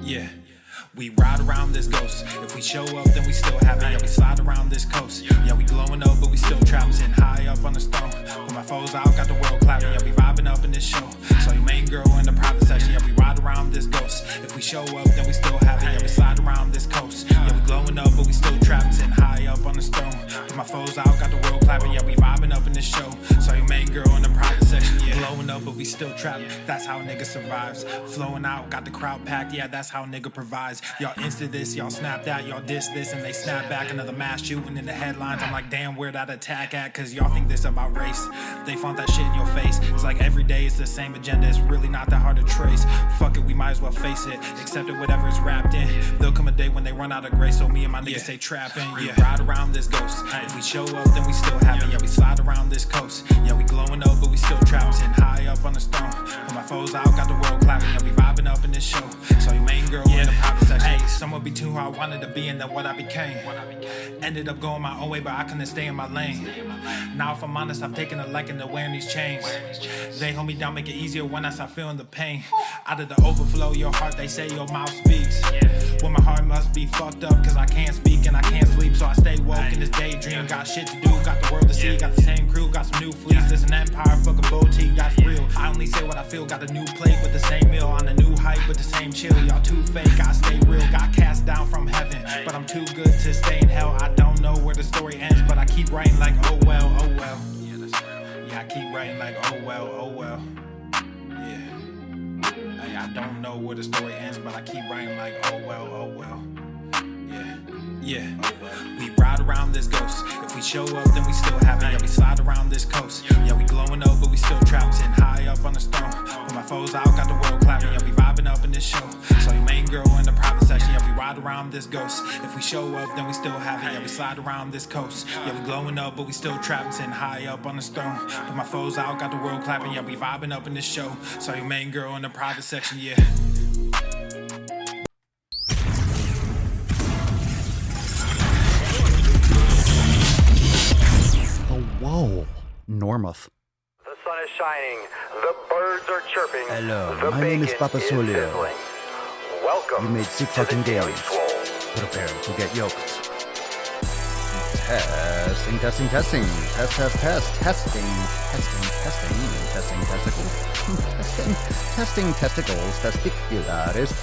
Yeah. We ride around this ghost. If we show up, then we still have it. Yeah, we slide around this coast. Yeah, we glowing up, but we still trapped. Sitting high up on the stone. Put my foes out, got the world clapping. Yeah, we vibing up in this show. So your main girl in the private section. Yeah, we ride around this ghost. If we show up, then we still have it. Yeah, we slide around this coast. Yeah, we glowing up, but we still trapped. Sitting high up on the stone. Put my foes out, got the world clapping. Yeah, we vibing up in this show. So your main girl in the private section. Yeah, glowing up, but we still trapped. That's how a nigga survives. Flowing out, got the crowd packed. Yeah, that's how a nigga provides. Y'all insta this, y'all snap that, y'all diss this, and they snap back. Another mass shooting in the headlines. I'm like, damn, where that attack at? Cause y'all think this about race. They font that shit in your face. It's like every day it's the same agenda. It's really not that hard to trace. Fuck it, we might as well face it. Accept it, whatever it's wrapped in. There'll come a day when they run out of grace. So me and my niggas stay trapping. Yeah, ride around this ghost. If we show up, then we still have it. Yeah, we slide around this coast. Yeah, we glowing up, but we still trapped. Sitting high up on the stone. Put my foes out, got the world clapping. Yeah, we vibing up in this show. So your main girl in the private section. Hey, someone be too who I wanted to be and then what I became. Ended up going my own way, but I couldn't stay in my lane. Now if I'm honest, I've taken a liking to wearing these chains. They hold me down, make it easier when I start feeling the pain. Out of the overflow, your heart, they say your mouth speaks. Well, my heart must be fucked up, cause I can't speak and I can't sleep. So I stay woke in this daydream. Got shit to do, got the world to see. Got the same crew, got some new fleets. There's an empire, fuck a boutique, that's real. I only say what I feel, got a new plate with the same meal. On a new hype with the same chill. Y'all too fake, I stay real. Got cast down from heaven, but I'm too good to stay in hell. I don't know where the story ends, but I keep writing like, oh well, oh well. Yeah, I keep writing like, oh well, oh well. Yeah. Hey, I don't know where the story ends, but I keep writing like, oh well, oh well. Yeah, we ride around this ghost. If we show up, then we still have it. Yeah, we slide around this coast. Yeah, we glowing up, but we still trapped. Sitting high up on the stone. Put my foes out, got the world clapping. Yeah, we vibing up in this show. So your main girl in the private section. Yeah, we ride around this ghost. If we show up, then we still have it. Yeah, we slide around this coast. Yeah, we glowing up, but we still trapped. Sitting high up on the stone. Put my foes out, got the world clapping. Yeah, we vibing up in this show. So your main girl in the private section. Yeah. Whoa, Normuth. The sun is shining, the birds are chirping. Hello, my name is Papa Solio. Welcome. You made 6 fucking dailies. Prepare to get yoked. Testing. Testing, testicles, testiculares.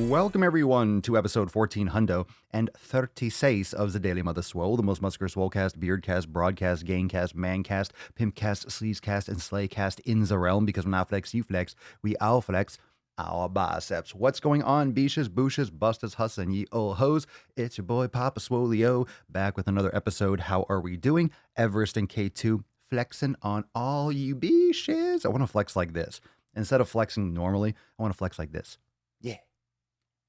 Welcome everyone to episode 1436 of the Daily Mother Swole, the most muscular swolecast, beardcast, broadcast, gangcast, mancast, pimpcast, sleazecast, and slaycast in the realm, because when I flex, you flex, we all flex our biceps. What's going on, beaches, booshes, busters, husses, and ye old hoes? It's your boy Papa Swolio, back with another episode. How are we doing? Everest and K2 flexing on all you beaches. I want to flex like this. Instead of flexing normally, I want to flex like this.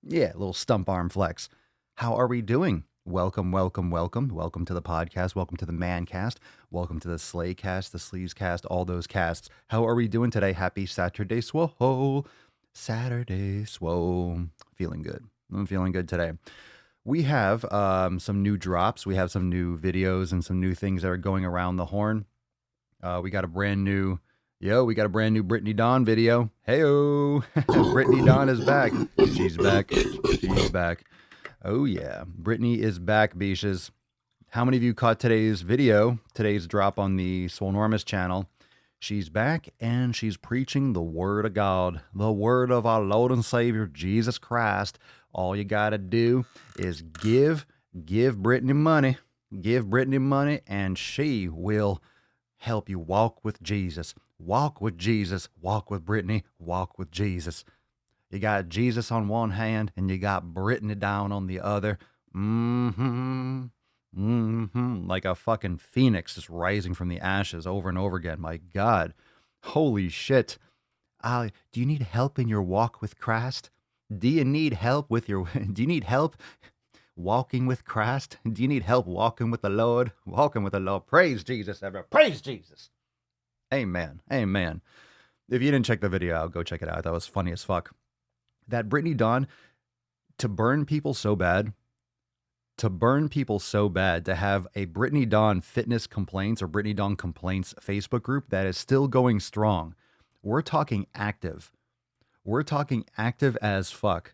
Yeah, a little stump arm flex. How are we doing? Welcome to the podcast. Welcome to the Mancast. Welcome to the Slaycast, the Sleazecast, all those casts. How are we doing today? Happy Saturday, Swole. Saturday, Swole. Feeling good. I'm feeling good today. We have some new drops. We have some new videos and some new things that are going around the horn. We got a brand new Britney Dawn video. Heyo. Britney Dawn is back. She's back. Oh yeah. Britney is back, beaches. How many of you caught today's drop on the Swolenormous channel? She's back and she's preaching the word of God, the word of our Lord and Savior, Jesus Christ. All you gotta do is give Britney money. Give Britney money and she will help you walk with Jesus. Walk with Jesus, walk with Britney, walk with Jesus. You got Jesus on one hand and you got Britney down on the other. Like a fucking phoenix just rising from the ashes over and over again. My God. Holy shit. Do you need help in your walk with Christ? Do you need help walking with Christ? Do you need help walking with the Lord? Walking with the Lord. Praise Jesus, everyone. Praise Jesus. Amen. If you didn't check the video out, go check it out. That was funny as fuck. That Britney Dawn, to burn people so bad, to have a Britney Dawn fitness complaints or Britney Dawn complaints Facebook group that is still going strong. We're talking active. We're talking active as fuck.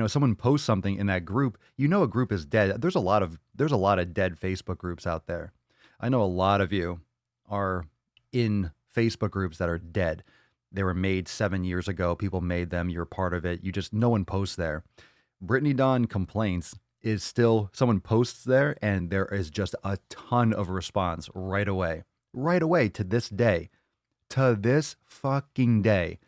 Someone posts something in that group, a group is dead. There's a lot of dead Facebook groups out there. I know a lot of you are in Facebook groups that are dead. They were made 7 years ago. People made them. You're part of it. No one posts there. Britney Dawn complaints is still, someone posts there and there is just a ton of response right away to this day, to this fucking day.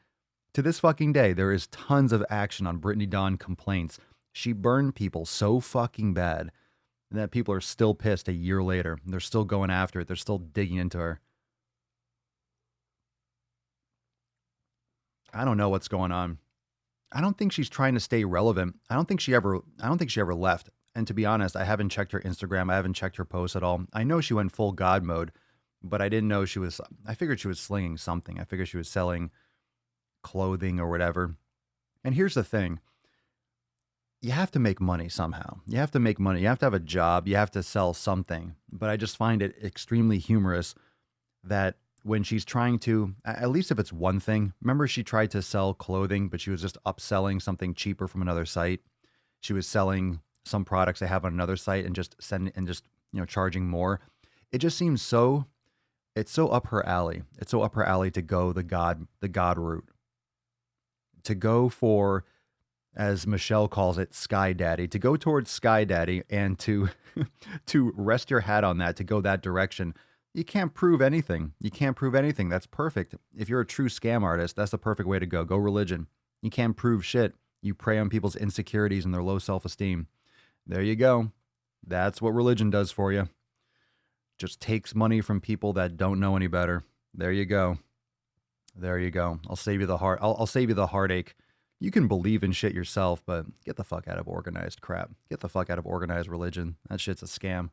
There is tons of action on Britney Dawn complaints. She burned people so fucking bad that people are still pissed a year later. They're still going after it. They're still digging into her. I don't know what's going on. I don't think she's trying to stay relevant. I don't think she ever left. And to be honest, I haven't checked her Instagram. I haven't checked her posts at all. I know she went full God mode, but I didn't know I figured she was slinging something. I figured she was selling clothing or whatever. And here's the thing. You have to make money somehow. You have to make money. You have to have a job. You have to sell something. But I just find it extremely humorous that when she's trying to, at least if it's one thing, remember she tried to sell clothing, but she was just upselling something cheaper from another site. She was selling some products they have on another site and just charging more. It just seems it's so up her alley. It's so up her alley to go the God route. To go for, as Michelle calls it, Sky Daddy, to go towards Sky Daddy and to rest your hat on that, to go that direction. You can't prove anything. That's perfect. If you're a true scam artist, that's the perfect way to go. Go religion. You can't prove shit. You prey on people's insecurities and their low self-esteem. There you go. That's what religion does for you. Just takes money from people that don't know any better. There you go. I'll save you the heart. I'll save you the heartache. You can believe in shit yourself, but get the fuck out of organized crap. Get the fuck out of organized religion. That shit's a scam.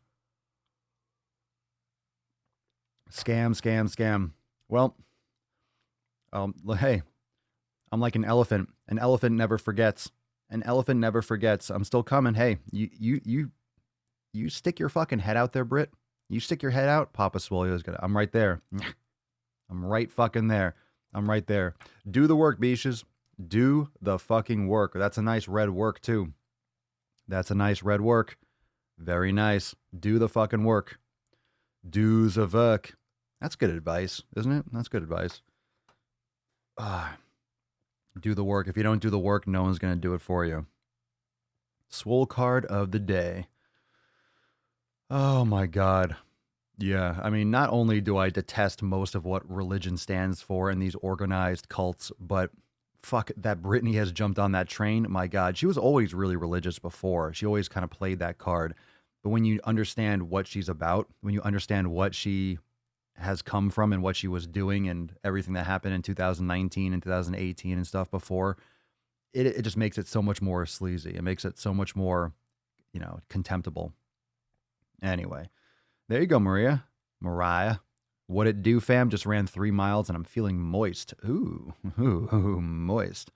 Scam. Well, hey, I'm like an elephant. An elephant never forgets. I'm still coming. Hey, you stick your fucking head out there, Brit. You stick your head out. Papa Swole is gonna. I'm right there. I'm right fucking there. I'm right there. Do the work, beaches. Do the fucking work. That's a nice red work too. Very nice. Do the fucking work. Do the work. That's good advice, isn't it? That's good advice. Do the work. If you don't do the work, no one's going to do it for you. Swole card of the day. Oh my God. Yeah. I mean, not only do I detest most of what religion stands for in these organized cults, but fuck that Britney has jumped on that train. My God. She was always really religious before. She always kind of played that card. But when you understand what she's about, when you understand what she has come from and what she was doing and everything that happened in 2019 and 2018 and stuff before, it just makes it so much more sleazy. It makes it so much more, contemptible. Anyway, there you go, Mariah. What it do, fam? Just ran 3 miles and I'm feeling moist. Ooh, moist.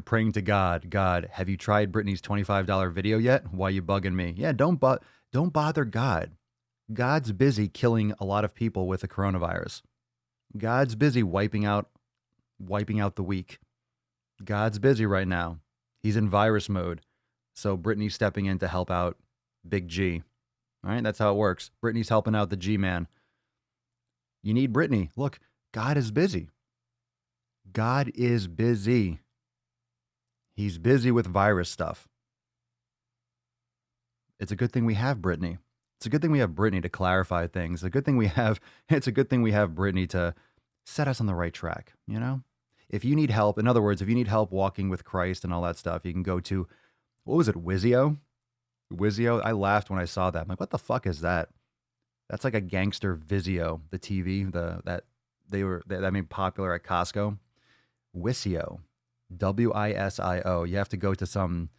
Praying to God. God, have you tried Britney's $25 video yet? Why you bugging me? Yeah, don't bother God. God's busy killing a lot of people with the coronavirus. God's busy wiping out the weak. God's busy right now. He's in virus mode. So Britney's stepping in to help out Big G. All right, that's how it works. Britney's helping out the G-man. You need Britney. Look, God is busy. God is busy. He's busy with virus stuff. It's a good thing we have Britney. It's a good thing we have Britney to clarify things. It's a good thing we have Britney to set us on the right track, If you need help, in other words, if you need help walking with Christ and all that stuff, you can go to, what was it, Wizio? I laughed when I saw that. I'm like, what the fuck is that? That's like a gangster Vizio, the TV, that made popular at Costco. Wisio. Wisio. You have to go to some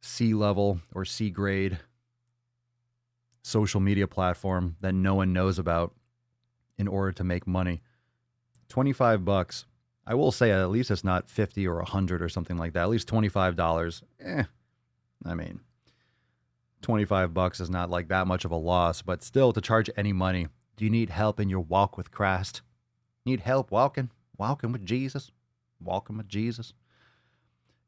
C level or C grade social media platform that no one knows about in order to make money. $25. I will say at least it's not 50 or 100 or something like that. At least $25. I mean, $25 is not like that much of a loss, but still, to charge any money. Do you need help in your walk with Christ? Need help walking with Jesus? Welcome to Jesus.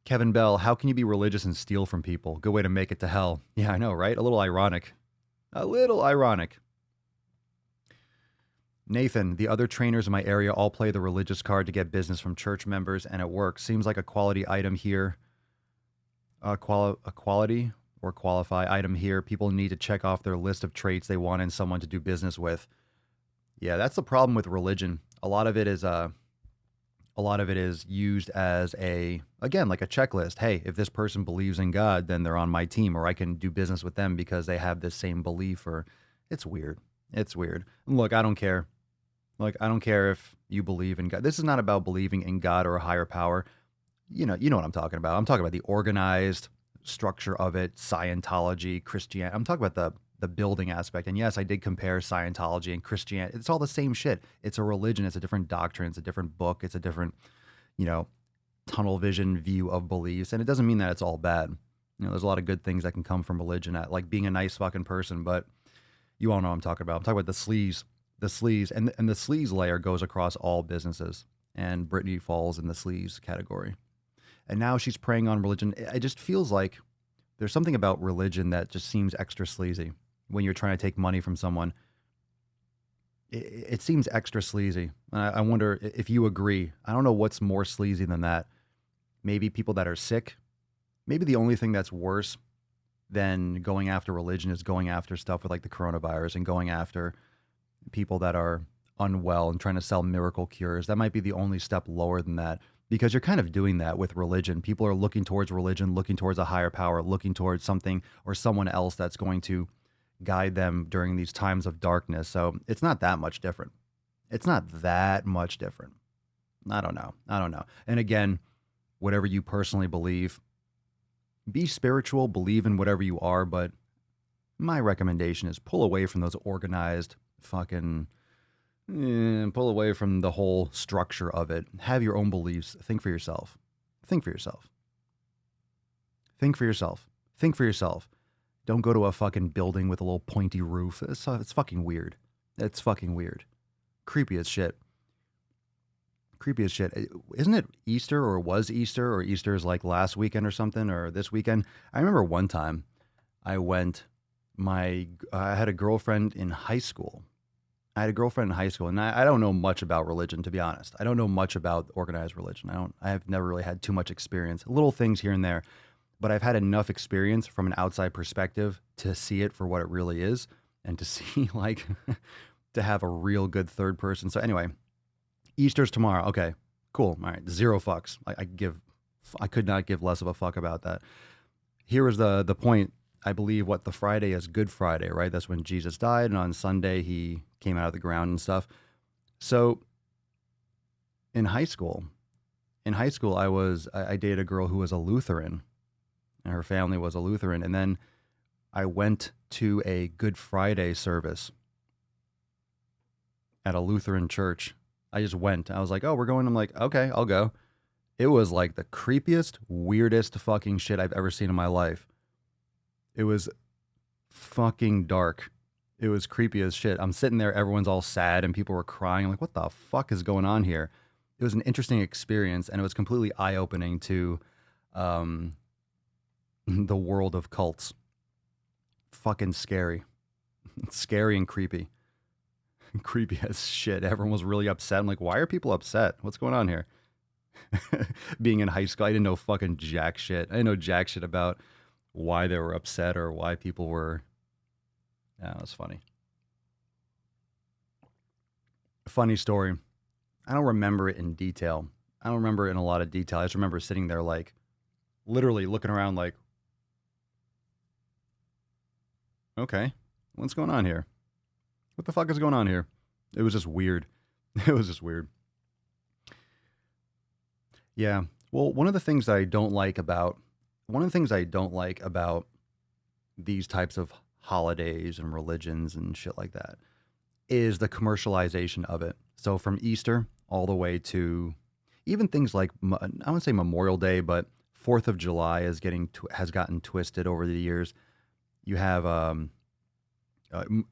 Kevin Bell, how can you be religious and steal from people? Good way to make it to hell. Yeah, I know, right? A little ironic. A little ironic. Nathan, the other trainers in my area all play the religious card to get business from church members, and it works. Seems like a quality item here. A quality or qualify item here. People need to check off their list of traits they want in someone to do business with. Yeah, that's the problem with religion. A lot of it is used as again, like a checklist. Hey, if this person believes in God, then they're on my team, or I can do business with them because they have this same belief. Or it's weird. It's weird. Look, I don't care. Like, I don't care if you believe in God. This is not about believing in God or a higher power. You know what I'm talking about. I'm talking about the organized structure of it, Scientology, Christianity. I'm talking about the building aspect. And yes, I did compare Scientology and Christianity. It's all the same shit. It's a religion. It's a different doctrine. It's a different book. It's a different, tunnel vision view of beliefs. And it doesn't mean that it's all bad. There's a lot of good things that can come from religion, like being a nice fucking person. But you all know what I'm talking about. I'm talking about the sleaze. The sleaze. And the sleaze layer goes across all businesses. And Britney falls in the sleaze category. And now she's preying on religion. It just feels like there's something about religion that just seems extra sleazy when you're trying to take money from someone. It seems extra sleazy. I wonder if you agree. I don't know what's more sleazy than that. Maybe people that are sick. Maybe the only thing that's worse than going after religion is going after stuff with like the coronavirus and going after people that are unwell and trying to sell miracle cures. That might be the only step lower than that, because you're kind of doing that with religion. People are looking towards religion, looking towards a higher power, looking towards something or someone else that's going to guide them during these times of darkness. So it's not that much different. It's not that much different. I don't know. And again, whatever you personally believe, be spiritual, believe in whatever you are. But my recommendation is pull away from those organized fucking, pull away from the whole structure of it. Have your own beliefs. Think for yourself. Think for yourself. Think for yourself. Think for yourself. Don't go to a fucking building with a little pointy roof. It's fucking weird. It's fucking weird. Creepy as shit. Creepy as shit. Isn't it Easter, or was Easter, or Easter is like last weekend or something, or this weekend? I remember one time I had a girlfriend in high school. And I don't know much about religion, to be honest. I don't know much about organized religion. I have never really had too much experience. Little things here and there. But I've had enough experience from an outside perspective to see it for what it really is, and to see to have a real good third person. So anyway, Easter's tomorrow. Okay, cool. All right, zero fucks. I could not give less of a fuck about that. Here is the point. I believe the Friday is Good Friday, right? That's when Jesus died, and on Sunday he came out of the ground and stuff. So in high school, I dated a girl who was a Lutheran, and her family was a Lutheran. And then I went to a Good Friday service at a Lutheran church. I just went. I was like, oh, we're going. I'm like, okay, I'll go. It was like the creepiest, weirdest fucking shit I've ever seen in my life. It was fucking dark. It was creepy as shit. I'm sitting there, everyone's all sad and people were crying. I'm like, what the fuck is going on here? It was an interesting experience, and it was completely eye-opening to the world of cults. Fucking scary. Scary and creepy. Creepy as shit. Everyone was really upset. I'm like, why are people upset? What's going on here? Being in high school, I didn't know fucking jack shit. I didn't know jack shit about why they were upset or why people were. Yeah, it was funny. Funny story. I don't remember it in detail. I don't remember it in a lot of detail. I just remember sitting there like literally looking around like, okay, what's going on here? What the fuck is going on here? It was just weird. It was just weird. Yeah. Well, one of the things I don't like about these types of holidays and religions and shit like that is the commercialization of it. So from Easter all the way to even things like, I wouldn't say Memorial Day, but 4th of July has gotten twisted over the years. You have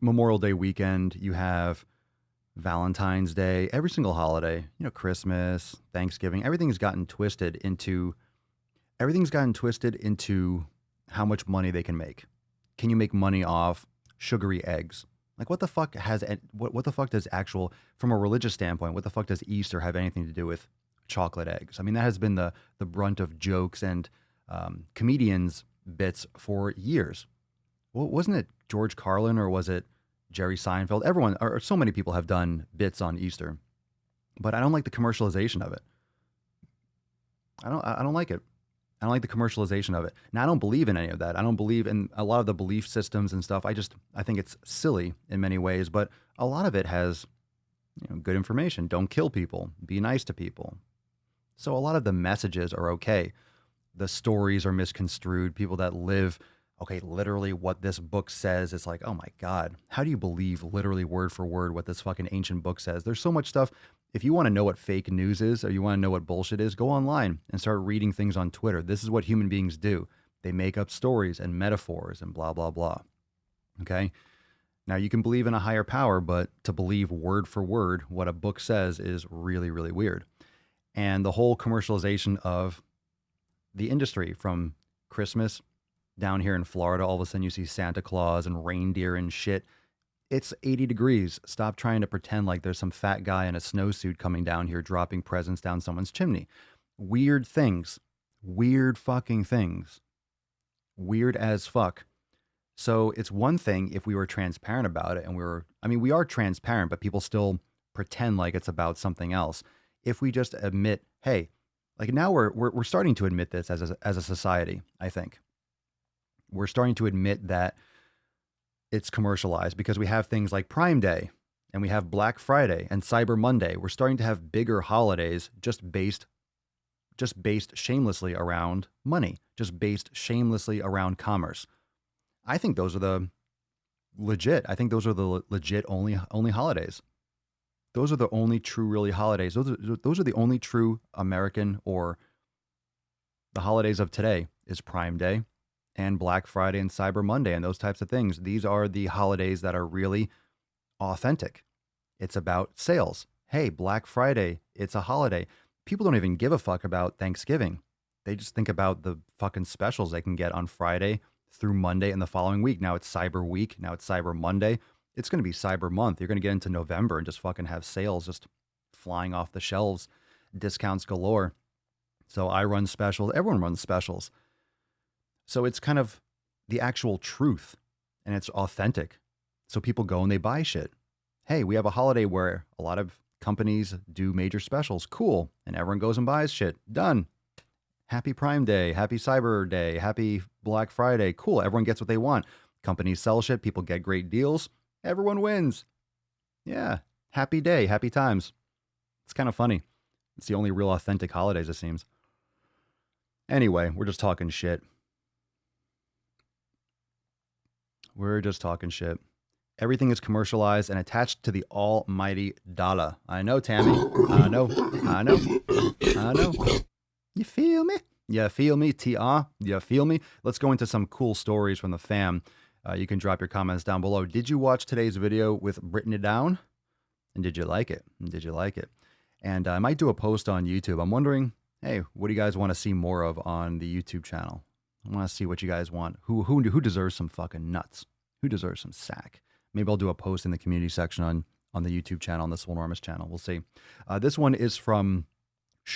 Memorial Day weekend. You have Valentine's Day, every single holiday, Christmas, Thanksgiving, everything's gotten twisted into how much money they can make. Can you make money off sugary eggs? Like what the fuck what the fuck does from a religious standpoint, what the fuck does Easter have anything to do with chocolate eggs? I mean, that has been the brunt of jokes and comedians bits for years. Well, wasn't it George Carlin or was it Jerry Seinfeld? Everyone, or so many people have done bits on Easter, but I don't like the commercialization of it. I don't like it. I don't like the commercialization of it. Now, I don't believe in any of that. I don't believe in a lot of the belief systems and stuff. I think it's silly in many ways, but a lot of it has, good information. Don't kill people. Be nice to people. So a lot of the messages are okay. The stories are misconstrued. People that live, okay, literally what this book says, it's like, oh my God, how do you believe literally word for word what this fucking ancient book says? There's so much stuff. If you want to know what fake news is or you want to know what bullshit is, go online and start reading things on Twitter. This is what human beings do. They make up stories and metaphors and blah, blah, blah. Okay? Now, you can believe in a higher power, but to believe word for word what a book says is really, really weird. And the whole commercialization of the industry from Christmas down here in Florida, all of a sudden you see Santa Claus and reindeer and shit. It's 80 degrees. Stop trying to pretend like there's some fat guy in a snowsuit coming down here dropping presents down someone's chimney. Weird things. Weird fucking things. Weird as fuck. So it's one thing if we were transparent about it and we are transparent, but people still pretend like it's about something else. If we just admit, hey, like now we're starting to admit this as a society, I think. We're starting to admit that it's commercialized because we have things like Prime Day and we have Black Friday and Cyber Monday. We're starting to have bigger holidays just based shamelessly around money, just based shamelessly around commerce. I think those are the legit. I think those are the legit only holidays. Those are the only true really holidays. Those are the only true American or the holidays of today is Prime Day and Black Friday and Cyber Monday and those types of things. These are the holidays that are really authentic. It's about sales. Hey, Black Friday, it's a holiday. People don't even give a fuck about Thanksgiving. They just think about the fucking specials they can get on Friday through Monday and the following week. Now it's Cyber Week. Now it's Cyber Monday. It's going to be Cyber Month. You're going to get into November and just fucking have sales just flying off the shelves, discounts galore. So I run specials. Everyone runs specials. So it's kind of the actual truth and it's authentic. So people go and they buy shit. Hey, we have a holiday where a lot of companies do major specials. Cool. And everyone goes and buys shit. Done. Happy Prime Day. Happy Cyber Day. Happy Black Friday. Cool. Everyone gets what they want. Companies sell shit. People get great deals. Everyone wins. Yeah. Happy day. Happy times. It's kind of funny. It's the only real authentic holidays, it seems. Anyway, we're just talking shit. We're just talking shit. Everything is commercialized and attached to the almighty dollar. I know, Tammy. I know. You feel me? You feel me, TR? You feel me? Let's go into some cool stories from the fam. You can drop your comments down below. Did you watch today's video with Britney Dawn? And did you like it? And I might do a post on YouTube. I'm wondering, hey, what do you guys want to see more of on the YouTube channel? I want to see what you guys want. Who deserves some fucking nuts? Who deserves some sack? Maybe I'll do a post in the community section on the YouTube channel, on the Swole Enormous channel. We'll see. This one is from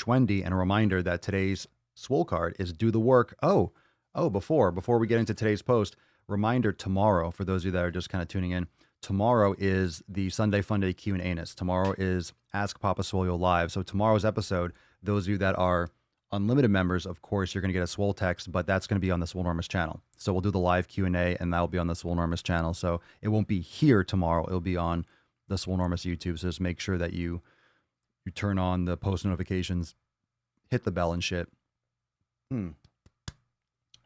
Wendy, and a reminder that today's Swole card is do the work. Before we get into today's post, reminder tomorrow, for those of you that are just kind of tuning in, tomorrow is the Sunday Funday Q&A-ness. Tomorrow is Ask Papa Swole Live. So tomorrow's episode, those of you that are unlimited members, of course, you're going to get a Swole text, but that's going to be on the Swole Enormous channel. So we'll do the live Q&A, and that will be on the Swole Enormous channel. So it won't be here tomorrow. It'll be on the Swole Enormous YouTube. So just make sure that you turn on the post notifications, hit the bell and shit.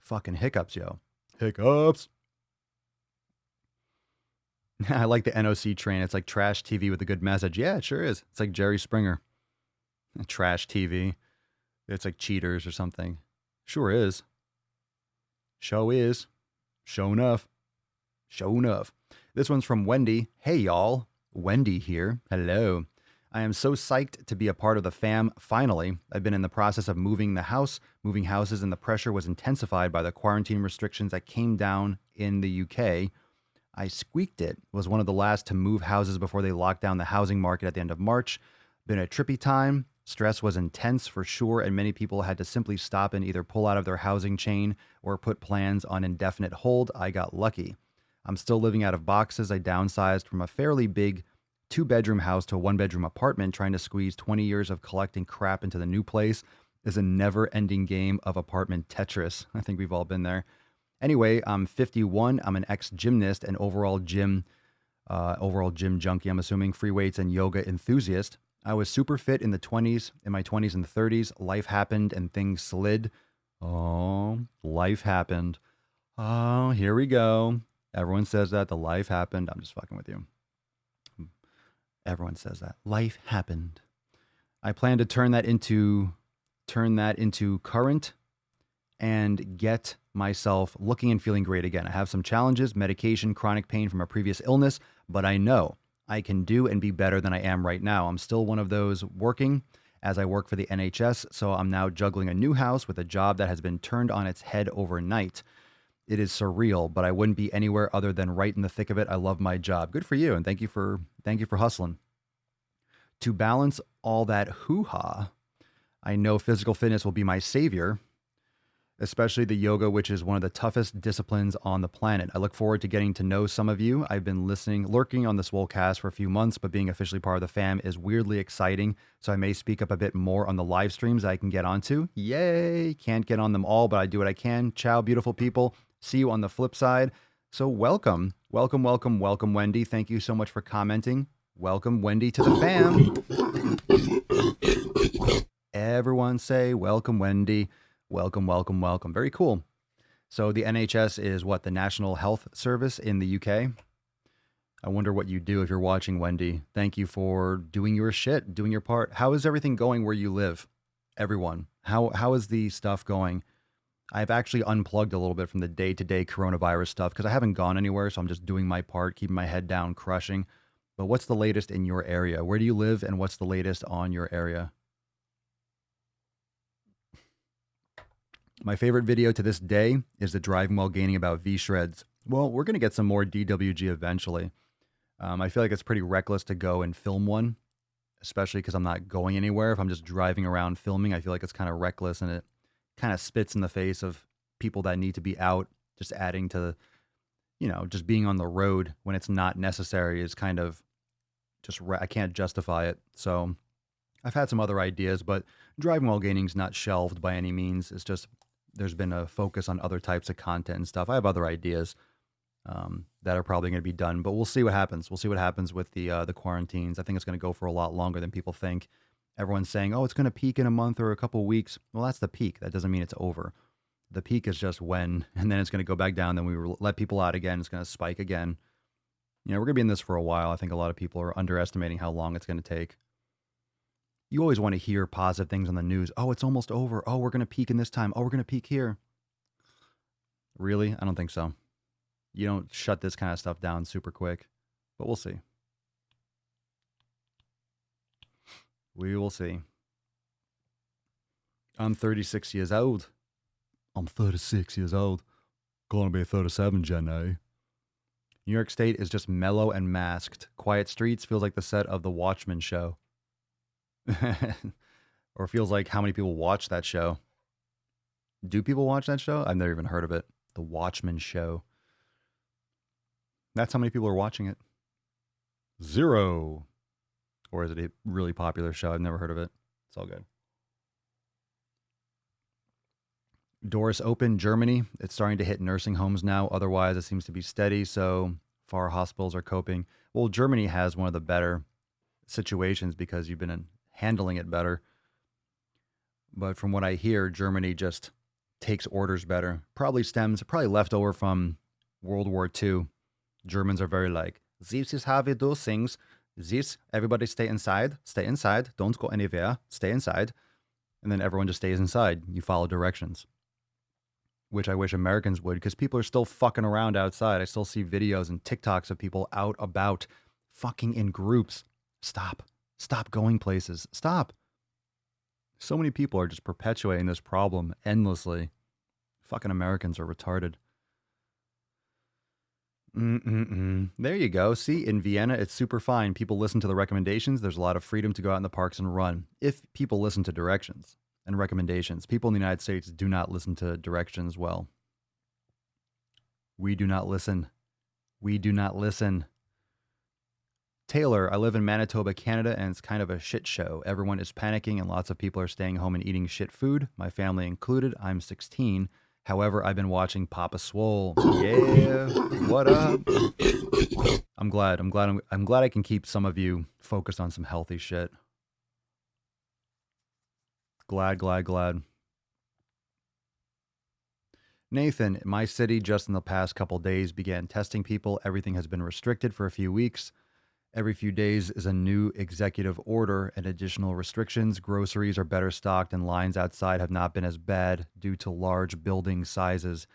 Fucking hiccups, yo. Hiccups. I like the NOC train. It's like trash TV with a good message. Yeah, it sure is. It's like Jerry Springer. Trash TV. It's like cheaters or something. Sure is. Show is. Show enough. This one's from Wendy. Hey, y'all. Wendy here. Hello. I am so psyched to be a part of the fam, finally. I've been in the process of moving houses, and the pressure was intensified by the quarantine restrictions that came down in the UK. I squeaked it, was one of the last to move houses before they locked down the housing market at the end of March. Been a trippy time. Stress was intense for sure, and many people had to simply stop and either pull out of their housing chain or put plans on indefinite hold. I got lucky. I'm still living out of boxes. I downsized from a fairly big 2-bedroom house to a 1-bedroom apartment. Trying to squeeze 20 years of collecting crap into the new place is a never-ending game of apartment Tetris. I think we've all been there. Anyway, I'm 51. I'm an ex-gymnast and overall gym junkie, I'm assuming, free weights and yoga enthusiast. I was super fit in my 20s and 30s. Life happened and things slid. Oh, life happened. Oh, here we go. Everyone says that. The life happened. I'm just fucking with you. Everyone says that. Life happened. I plan to turn that into current and get myself looking and feeling great again. I have some challenges, medication, chronic pain from a previous illness, but I know I can do and be better than I am right now. I'm still one of those working as I work for the NHS, so I'm now juggling a new house with a job that has been turned on its head overnight. It is surreal, but I wouldn't be anywhere other than right in the thick of it. I love my job. Good for you, and thank you for hustling. To balance all that hoo-ha, I know physical fitness will be my savior, especially the yoga, which is one of the toughest disciplines on the planet. I look forward to getting to know some of you. I've been lurking on the Swolecast for a few months, but being officially part of the fam is weirdly exciting, so I may speak up a bit more on the live streams I can get onto. Yay! Can't get on them all, but I do what I can. Ciao, beautiful people. See you on the flip side. So welcome, Wendy. Thank you so much for commenting. Welcome, Wendy, to the fam. Everyone say, welcome, Wendy. Welcome. Very cool. So the NHS is what, the National Health Service in the UK? I wonder what you do if you're watching, Wendy. Thank you for doing your shit, doing your part. How is everything going where you live? Everyone, how is the stuff going? I've actually unplugged a little bit from the day-to-day coronavirus stuff because I haven't gone anywhere, so I'm just doing my part, keeping my head down, crushing. But what's the latest in your area? Where do you live, and what's the latest on your area? My favorite video to this day is the driving while gaining about V-shreds. Well, we're going to get some more DWG eventually. I feel like it's pretty reckless to go and film one, especially because I'm not going anywhere. If I'm just driving around filming, I feel like it's kind of reckless, and it kind of spits in the face of people that need to be out. Just adding to, just being on the road when it's not necessary is kind of just, I can't justify it. So I've had some other ideas, but driving while gaining's not shelved by any means. It's just, there's been a focus on other types of content and stuff. I have other ideas that are probably going to be done, but we'll see what happens. We'll see what happens with the quarantines. I think it's going to go for a lot longer than people think. Everyone's saying, oh, it's going to peak in a month or a couple weeks. Well, that's the peak. That doesn't mean it's over. The peak is just when, and then it's going to go back down. Then we let people out again. It's going to spike again. We're going to be in this for a while. I think a lot of people are underestimating how long it's going to take. You always want to hear positive things on the news. Oh, it's almost over. Oh, we're going to peak in this time. Oh, we're going to peak here. Really? I don't think so. You don't shut this kind of stuff down super quick, but we'll see. We will see. I'm 36 years old. I'm 36 years old. Gonna be 37, Jenny. New York State is just mellow and masked. Quiet streets feels like the set of The Watchmen show. Or feels like how many people watch that show. Do people watch that show? I've never even heard of it. The Watchmen show. That's how many people are watching it. 0. Or is it a really popular show? I've never heard of it. It's all good. Doors open, Germany. It's starting to hit nursing homes now. Otherwise, it seems to be steady. So far, hospitals are coping. Well, Germany has one of the better situations because you've been handling it better. But from what I hear, Germany just takes orders better. Probably left over from World War II. Germans are very like, this is how we do things. This, everybody stay inside, don't go anywhere, stay inside. And then everyone just stays inside. You follow directions. Which I wish Americans would, because people are still fucking around outside. I still see videos and TikToks of people out about fucking in groups. Stop. Stop going places. Stop. So many people are just perpetuating this problem endlessly. Fucking Americans are retarded. There you go. See, in Vienna, it's super fine. People listen to the recommendations. There's a lot of freedom to go out in the parks and run. If people listen to directions and recommendations, people in the United States do not listen to directions well. We do not listen. We do not listen. Taylor, I live in Manitoba, Canada, and it's kind of a shit show. Everyone is panicking and lots of people are staying home and eating shit food, my family included. I'm 16. However, I've been watching Papa Swole. Yeah, what up? I'm glad I can keep some of you focused on some healthy shit. Glad. Nathan, my city just in the past couple days began testing people. Everything has been restricted for a few weeks. Every few days is a new executive order and additional restrictions. Groceries are better stocked and lines outside have not been as bad due to large building sizes.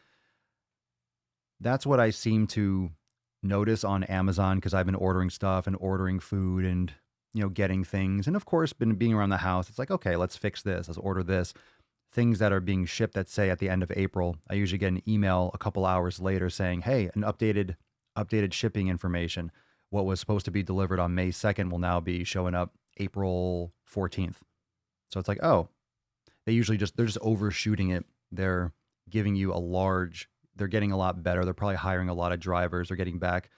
That's what I seem to notice on Amazon because I've been ordering stuff and ordering food and, getting things. And of course, been being around the house. It's like, okay, let's fix this. Let's order this. Things that are being shipped that say at the end of April, I usually get an email a couple hours later saying, hey, an updated shipping information. What was supposed to be delivered on May 2nd will now be showing up April 14th. So it's like, oh, they're just overshooting it. They're giving you they're getting a lot better. They're probably hiring a lot of drivers. They're getting back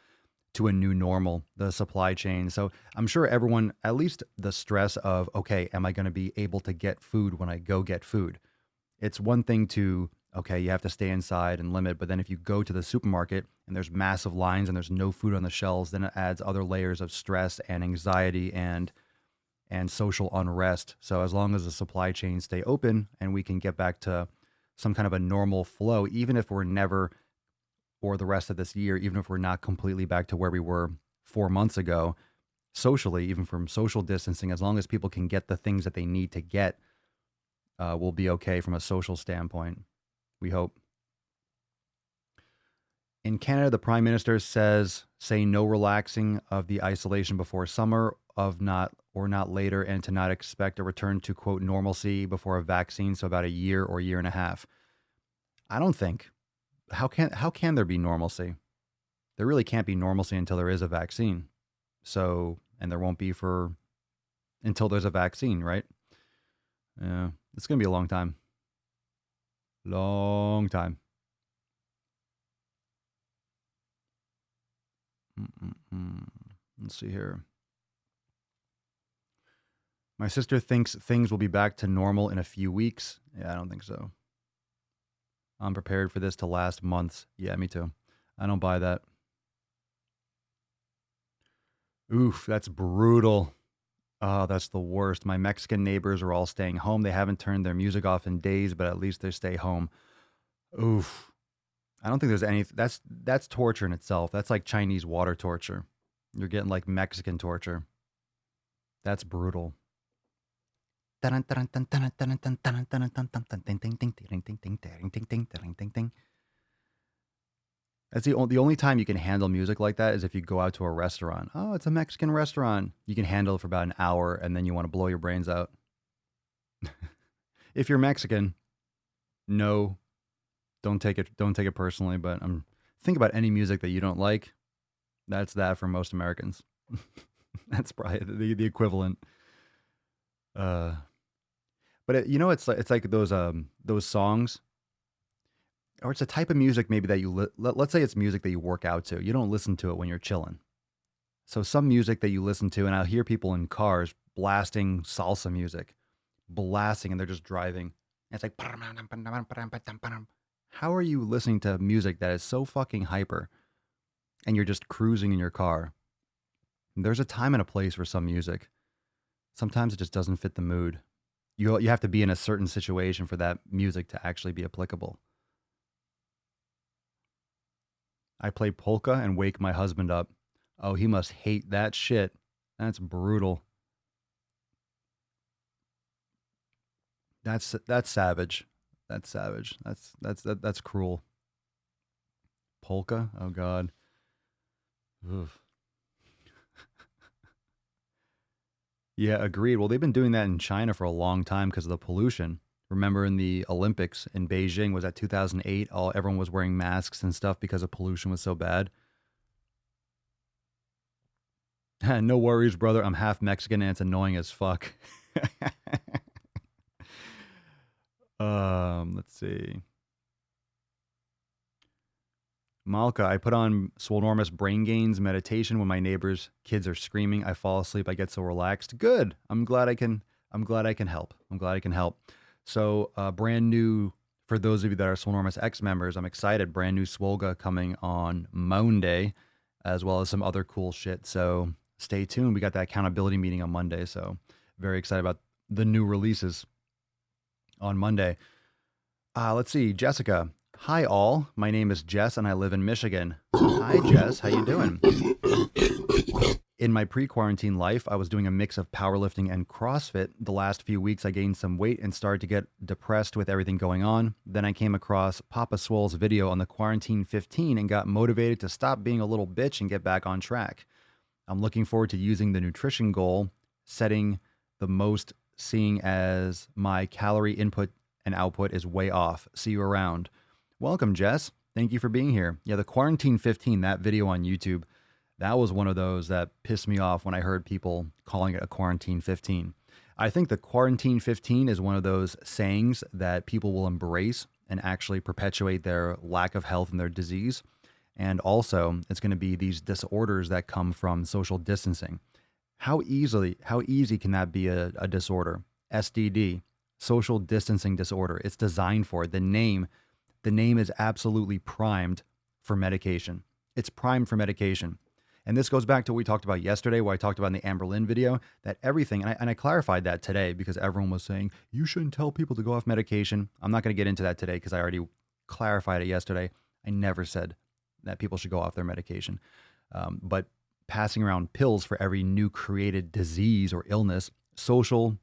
to a new normal, the supply chain. So I'm sure everyone, at least the stress of, okay, am I going to be able to get food when I go get food? It's one thing to, okay, you have to stay inside and limit. But then if you go to the supermarket and there's massive lines and there's no food on the shelves, then it adds other layers of stress and anxiety and social unrest. So as long as the supply chains stay open and we can get back to some kind of a normal flow, even if we're never, or the rest of this year, even if we're not completely back to where we were 4 months ago, socially, even from social distancing, as long as people can get the things that they need to get, we'll be okay from a social standpoint. We hope. In Canada, the Prime Minister say no relaxing of the isolation before summer, not later, and to not expect a return to, quote, normalcy before a vaccine, so about a year or year and a half. I don't think. How can there be normalcy? There really can't be normalcy until there is a vaccine. So, and there won't be until there's a vaccine, right? Yeah, it's going to be a long time. Long time. Let's see here. My sister thinks things will be back to normal in a few weeks. Yeah, I don't think so. I'm prepared for this to last months. Yeah, me too. I don't buy that. Oof, that's brutal. Oh, that's the worst. My Mexican neighbors are all staying home. They haven't turned their music off in days, but at least they stay home. Oof. I don't think there's any. That's torture in itself. That's like Chinese water torture. You're getting like Mexican torture. That's brutal. That's the only time you can handle music like that is if you go out to a restaurant. Oh, it's a Mexican restaurant. You can handle it for about an hour and then you want to blow your brains out. If you're Mexican, no, don't take it personally, but think about any music that you don't like. That's that for most Americans. That's probably the equivalent. But it's like those songs, or it's a type of music maybe that let's say it's music that you work out to. You don't listen to it when you're chilling. So some music that you listen to, and I'll hear people in cars blasting salsa music, and they're just driving. And it's like, how are you listening to music that is so fucking hyper, and you're just cruising in your car? There's a time and a place for some music. Sometimes it just doesn't fit the mood. You have to be in a certain situation for that music to actually be applicable. I play polka and wake my husband up. Oh, he must hate that shit. That's brutal. That's savage. That's savage. That's cruel. Polka? Oh God. Oof. Yeah, agreed. Well, they've been doing that in China for a long time because of the pollution. Remember in the Olympics in Beijing, was that 2008? Everyone was wearing masks and stuff because the pollution was so bad. No worries, brother. I'm half Mexican and it's annoying as fuck. Let's see. Malka, I put on Swolenormous Brain Gains meditation when my neighbors' kids are screaming. I fall asleep. I get so relaxed. Good. I'm glad I can. I'm glad I can help. I'm glad I can help. So, brand new for those of you that are Swolenormous X members. I'm excited. Brand new Swolga coming on Monday, as well as some other cool shit. So stay tuned. We got that accountability meeting on Monday. So very excited about the new releases on Monday. Let's see, Jessica. Hi all. My name is Jess and I live in Michigan. Hi Jess, how you doing? In my pre-quarantine life, I was doing a mix of powerlifting and CrossFit. The last few weeks I gained some weight and started to get depressed with everything going on. Then I came across Papa Swole's video on the Quarantine 15 and got motivated to stop being a little bitch and get back on track. I'm looking forward to using the nutrition goal, setting the most, seeing as my calorie input and output is way off. See you around. Welcome, Jess. Thank you for being here. Yeah, the Quarantine 15, that video on YouTube, that was one of those that pissed me off when I heard people calling it a Quarantine 15. I think the Quarantine 15 is one of those sayings that people will embrace and actually perpetuate their lack of health and their disease. And also, it's going to be these disorders that come from social distancing. How easy can that be a disorder? SDD, social distancing disorder. It's designed for it. The name is absolutely primed for medication. It's primed for medication. And this goes back to what we talked about yesterday, what I talked about in the Amber Lynn video, that everything, and I clarified that today because everyone was saying, you shouldn't tell people to go off medication. I'm not going to get into that today because I already clarified it yesterday. I never said that people should go off their medication. But passing around pills for every new created disease or illness, social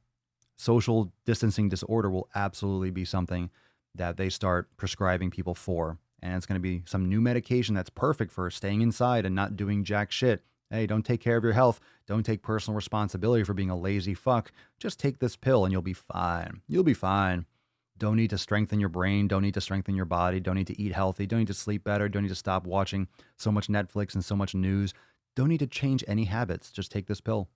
distancing disorder will absolutely be something that they start prescribing people for. And it's going to be some new medication that's perfect for staying inside and not doing jack shit. Hey, don't take care of your health. Don't take personal responsibility for being a lazy fuck. Just take this pill and you'll be fine. You'll be fine. Don't need to strengthen your brain. Don't need to strengthen your body. Don't need to eat healthy. Don't need to sleep better. Don't need to stop watching so much Netflix and so much news. Don't need to change any habits. Just take this pill.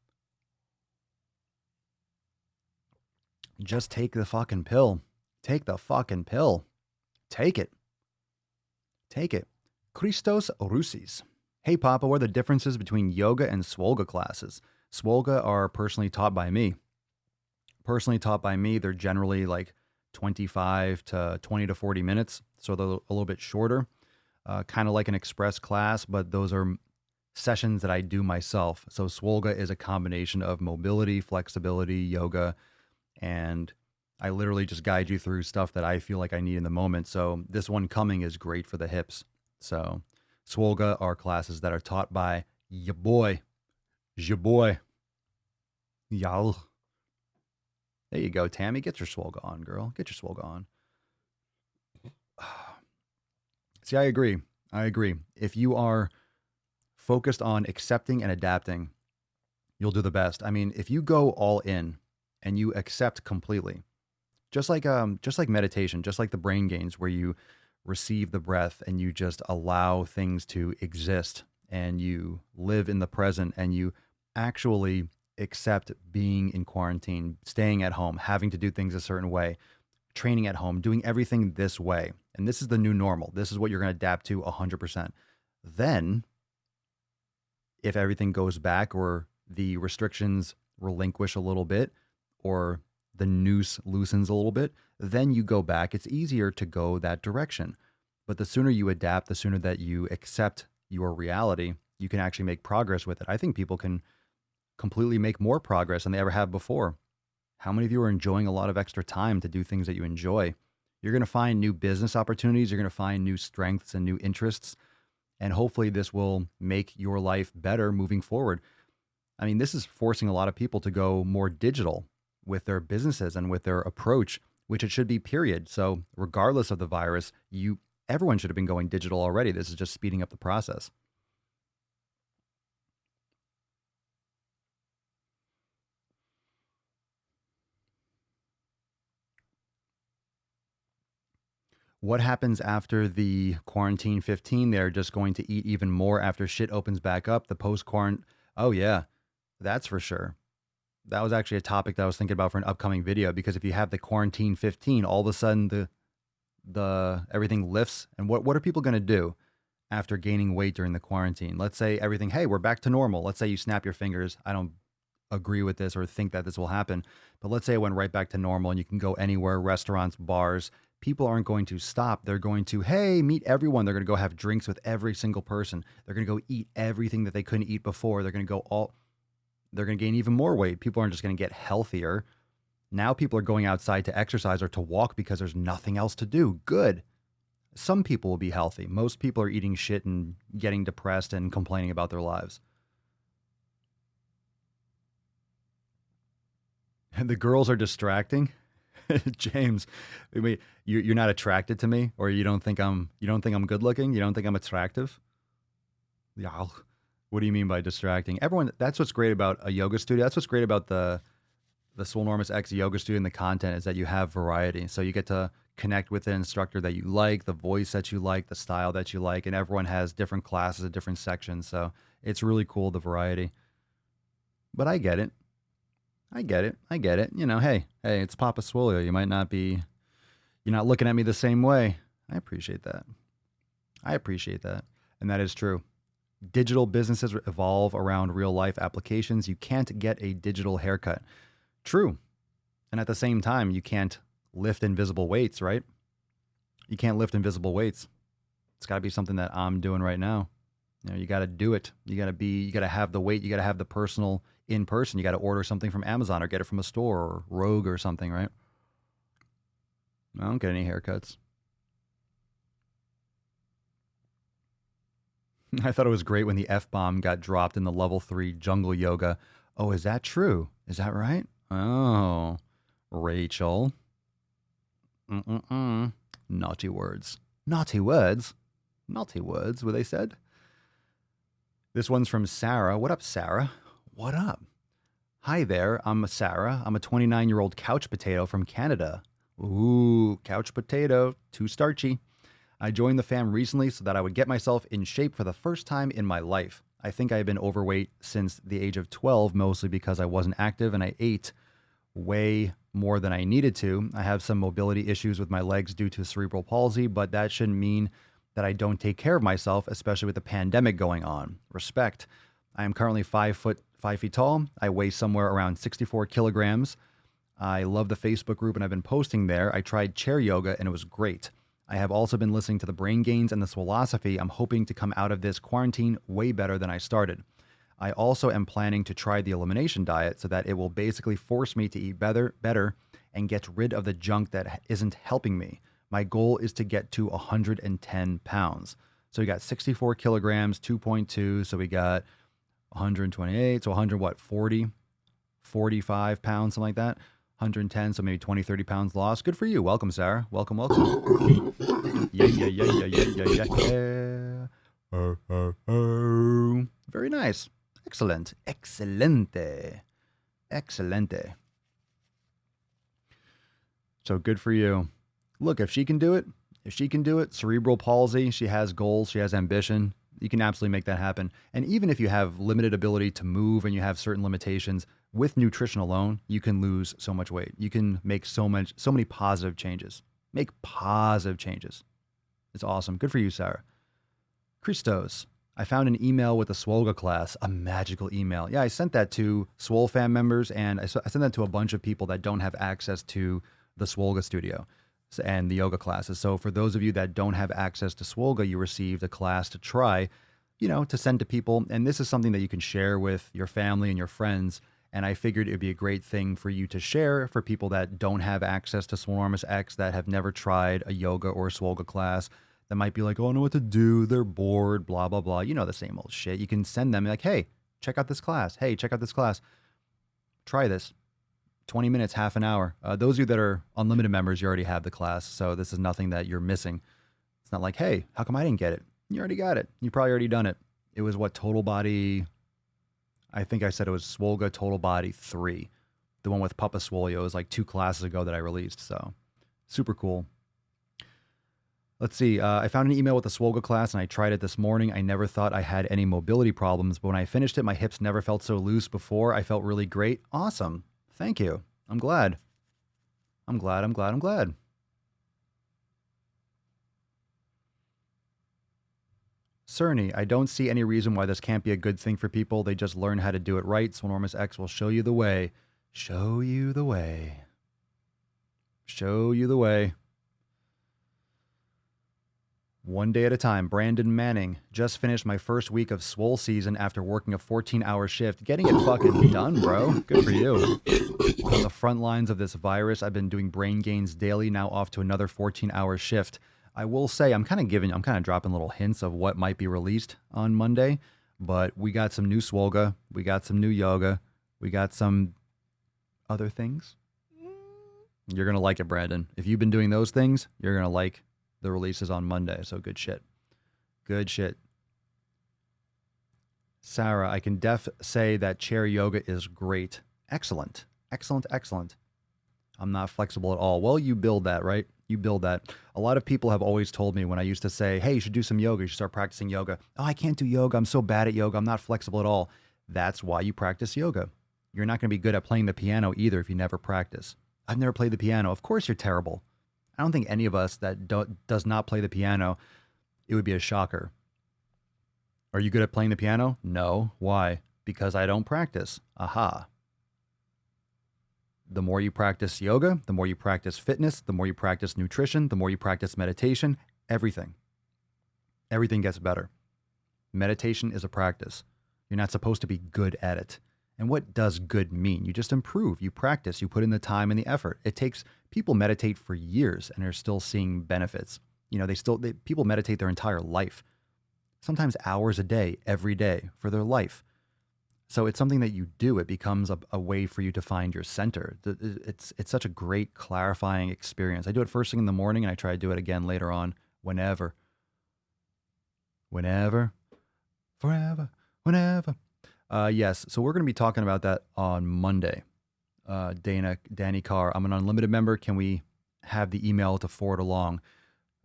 Just take the fucking pill. Take the fucking pill. Take it. Take it. Christos Roussis. Hey, Papa, what are the differences between yoga and Swolga classes? Swolga are personally taught by me. They're generally like 25 to 20 to 40 minutes. So they're a little bit shorter, kind of like an express class, but those are sessions that I do myself. So Swolga is a combination of mobility, flexibility, yoga, and I literally just guide you through stuff that I feel like I need in the moment. So this one coming is great for the hips. So Swolga are classes that are taught by ya boy. Y'all. There you go, Tammy. Get your Swolga on, girl. Get your Swolga on. See, I agree. If you are focused on accepting and adapting, you'll do the best. I mean, if you go all in and you accept completely, just like meditation, just like the brain gains where you receive the breath and you just allow things to exist and you live in the present and you actually accept being in quarantine, staying at home, having to do things a certain way, training at home, doing everything this way. And this is the new normal. This is what you're going to adapt to 100%. Then if everything goes back or the restrictions relinquish a little bit or the noose loosens a little bit, then you go back. It's easier to go that direction. But the sooner you adapt, the sooner that you accept your reality, you can actually make progress with it. I think people can completely make more progress than they ever have before. How many of you are enjoying a lot of extra time to do things that you enjoy? You're going to find new business opportunities. You're going to find new strengths and new interests. And hopefully this will make your life better moving forward. I mean, this is forcing a lot of people to go more digital with their businesses and with their approach, which it should be, period. So regardless of the virus, everyone should have been going digital already. This is just speeding up the process. What happens after the quarantine 15? They're just going to eat even more after shit opens back up. The post quarantine. Oh, yeah, that's for sure. That was actually a topic that I was thinking about for an upcoming video, because if you have the quarantine 15, all of a sudden the everything lifts. And what are people going to do after gaining weight during the quarantine? Let's say everything, hey, we're back to normal. Let's say you snap your fingers. I don't agree with this or think that this will happen, but let's say it went right back to normal and you can go anywhere, restaurants, bars. People aren't going to stop. They're going to, hey, meet everyone. They're going to go have drinks with every single person. They're going to go eat everything that they couldn't eat before. They're going to gain even more weight. People aren't just going to get healthier. Now people are going outside to exercise or to walk because there's nothing else to do. Good. Some people will be healthy. Most people are eating shit and getting depressed and complaining about their lives. And the girls are distracting. James, I mean, you're not attracted to me, or you don't think I'm good looking? You don't think I'm attractive? Yeah. What do you mean by distracting? Everyone, that's what's great about a yoga studio. That's what's great about the Swole Enormous X yoga studio and the content, is that you have variety. So you get to connect with the instructor that you like, the voice that you like, the style that you like, and everyone has different classes at different sections. So it's really cool, the variety. But I get it. I get it. You know, hey, it's Papa Swolio. You're not looking at me the same way. I appreciate that. And that is true. Digital businesses evolve around real life applications. You can't get a digital haircut. True. And at the same time, you can't lift invisible weights, right? You can't lift invisible weights. It's got to be something that I'm doing right now. You know, you got to do it. You got to have the weight. You got to have the personal in person. You got to order something from Amazon or get it from a store or Rogue or something, right? I don't get any haircuts. I thought it was great when the F-bomb got dropped in the level 3 jungle yoga. Oh, is that true? Is that right? Oh, Rachel. Naughty words. Naughty words? Naughty words, were they said? This one's from Sarah. What up, Sarah? What up? Hi there, I'm Sarah. I'm a 29-year-old couch potato from Canada. Ooh, couch potato, too starchy. I joined the fam recently so that I would get myself in shape for the first time in my life. I think I've been overweight since the age of 12, mostly because I wasn't active and I ate way more than I needed to. I have some mobility issues with my legs due to cerebral palsy, but that shouldn't mean that I don't take care of myself, especially with the pandemic going on. Respect. I am currently 5 feet tall. I weigh somewhere around 64 kilograms. I love the Facebook group and I've been posting there. I tried chair yoga and it was great. I have also been listening to the brain gains and the Swolosophy. I'm hoping to come out of this quarantine way better than I started. I also am planning to try the elimination diet so that it will basically force me to eat better and get rid of the junk that isn't helping me. My goal is to get to 110 pounds. So we got 64 kilograms, 2.2. So we got 128. So 100, what, 40, 45 pounds, something like that. 110. So maybe 20, 30 pounds lost. Good for you. Welcome, Sarah. Welcome. Yeah. Very nice. Excellent. Excelente. So good for you. Look, if she can do it, cerebral palsy, she has goals, she has ambition, you can absolutely make that happen. And even if you have limited ability to move and you have certain limitations, with nutrition alone, you can lose so much weight. You can make so many positive changes. Make positive changes. It's awesome. Good for you, Sarah. Christos, I found an email with a Swolga class, a magical email. Yeah, I sent that to Swole fam members, and I sent that to a bunch of people that don't have access to the Swolga studio and the yoga classes. So for those of you that don't have access to Swolga, you received a class to try, to send to people. And this is something that you can share with your family and your friends. And I figured it'd be a great thing for you to share for people that don't have access to Swolenormous X, that have never tried a yoga or a Swolga class, that might be like, oh, I don't know what to do. They're bored, blah, blah, blah. The same old shit. You can send them like, hey, check out this class. Hey, check out this class. Try this. 20 minutes, half an hour. Those of you that are unlimited members, you already have the class. So this is nothing that you're missing. It's not like, hey, how come I didn't get it? You already got it. You probably already done it. It was what, Total Body? I think I said it was Swolga Total Body 3. The one with Papa Swolio is like 2 classes ago that I released. So super cool. Let's see. I found an email with the Swolga class and I tried it this morning. I never thought I had any mobility problems, but when I finished it, my hips never felt so loose before. I felt really great. Awesome. Thank you. I'm glad. I'm glad. Cerny, I don't see any reason why this can't be a good thing for people. They just learn how to do it right. So Enormous X will show you the way. Show you the way. Show you the way. One day at a time. Brandon Manning. Just finished my first week of Swole season after working a 14-hour shift. Getting it fucking done, bro. Good for you. On the front lines of this virus, I've been doing brain gains daily, now off to another 14-hour shift. I will say I'm kind of dropping little hints of what might be released on Monday, but we got some new Swolga, we got some new yoga, we got some other things. You're going to like it, Brandon. If you've been doing those things, you're going to like the releases on Monday. So good shit. Good shit. Sarah, I can say that chair yoga is great. Excellent. Excellent. I'm not flexible at all. Well, you build that, right? You build that. A lot of people have always told me when I used to say, hey, you should do some yoga. You should start practicing yoga. Oh, I can't do yoga. I'm so bad at yoga. I'm not flexible at all. That's why you practice yoga. You're not going to be good at playing the piano either if you never practice. I've never played the piano. Of course you're terrible. I don't think any of us that does not play the piano, it would be a shocker. Are you good at playing the piano? No. Why? Because I don't practice. Aha. The more you practice yoga, the more you practice fitness, the more you practice nutrition, the more you practice meditation, everything gets better. Meditation is a practice. You're not supposed to be good at it. And what does good mean? You just improve, you practice, you put in the time and the effort. People meditate for years and are still seeing benefits. You know, people meditate their entire life, sometimes hours a day, every day for their life. So it's something that you do. It becomes a way for you to find your center. It's such a great clarifying experience. I do it first thing in the morning and I try to do it again later on, whenever, forever, whenever. Yes, so we're going to be talking about that on Monday. Danny Carr, I'm an unlimited member. Can we have the email to forward along?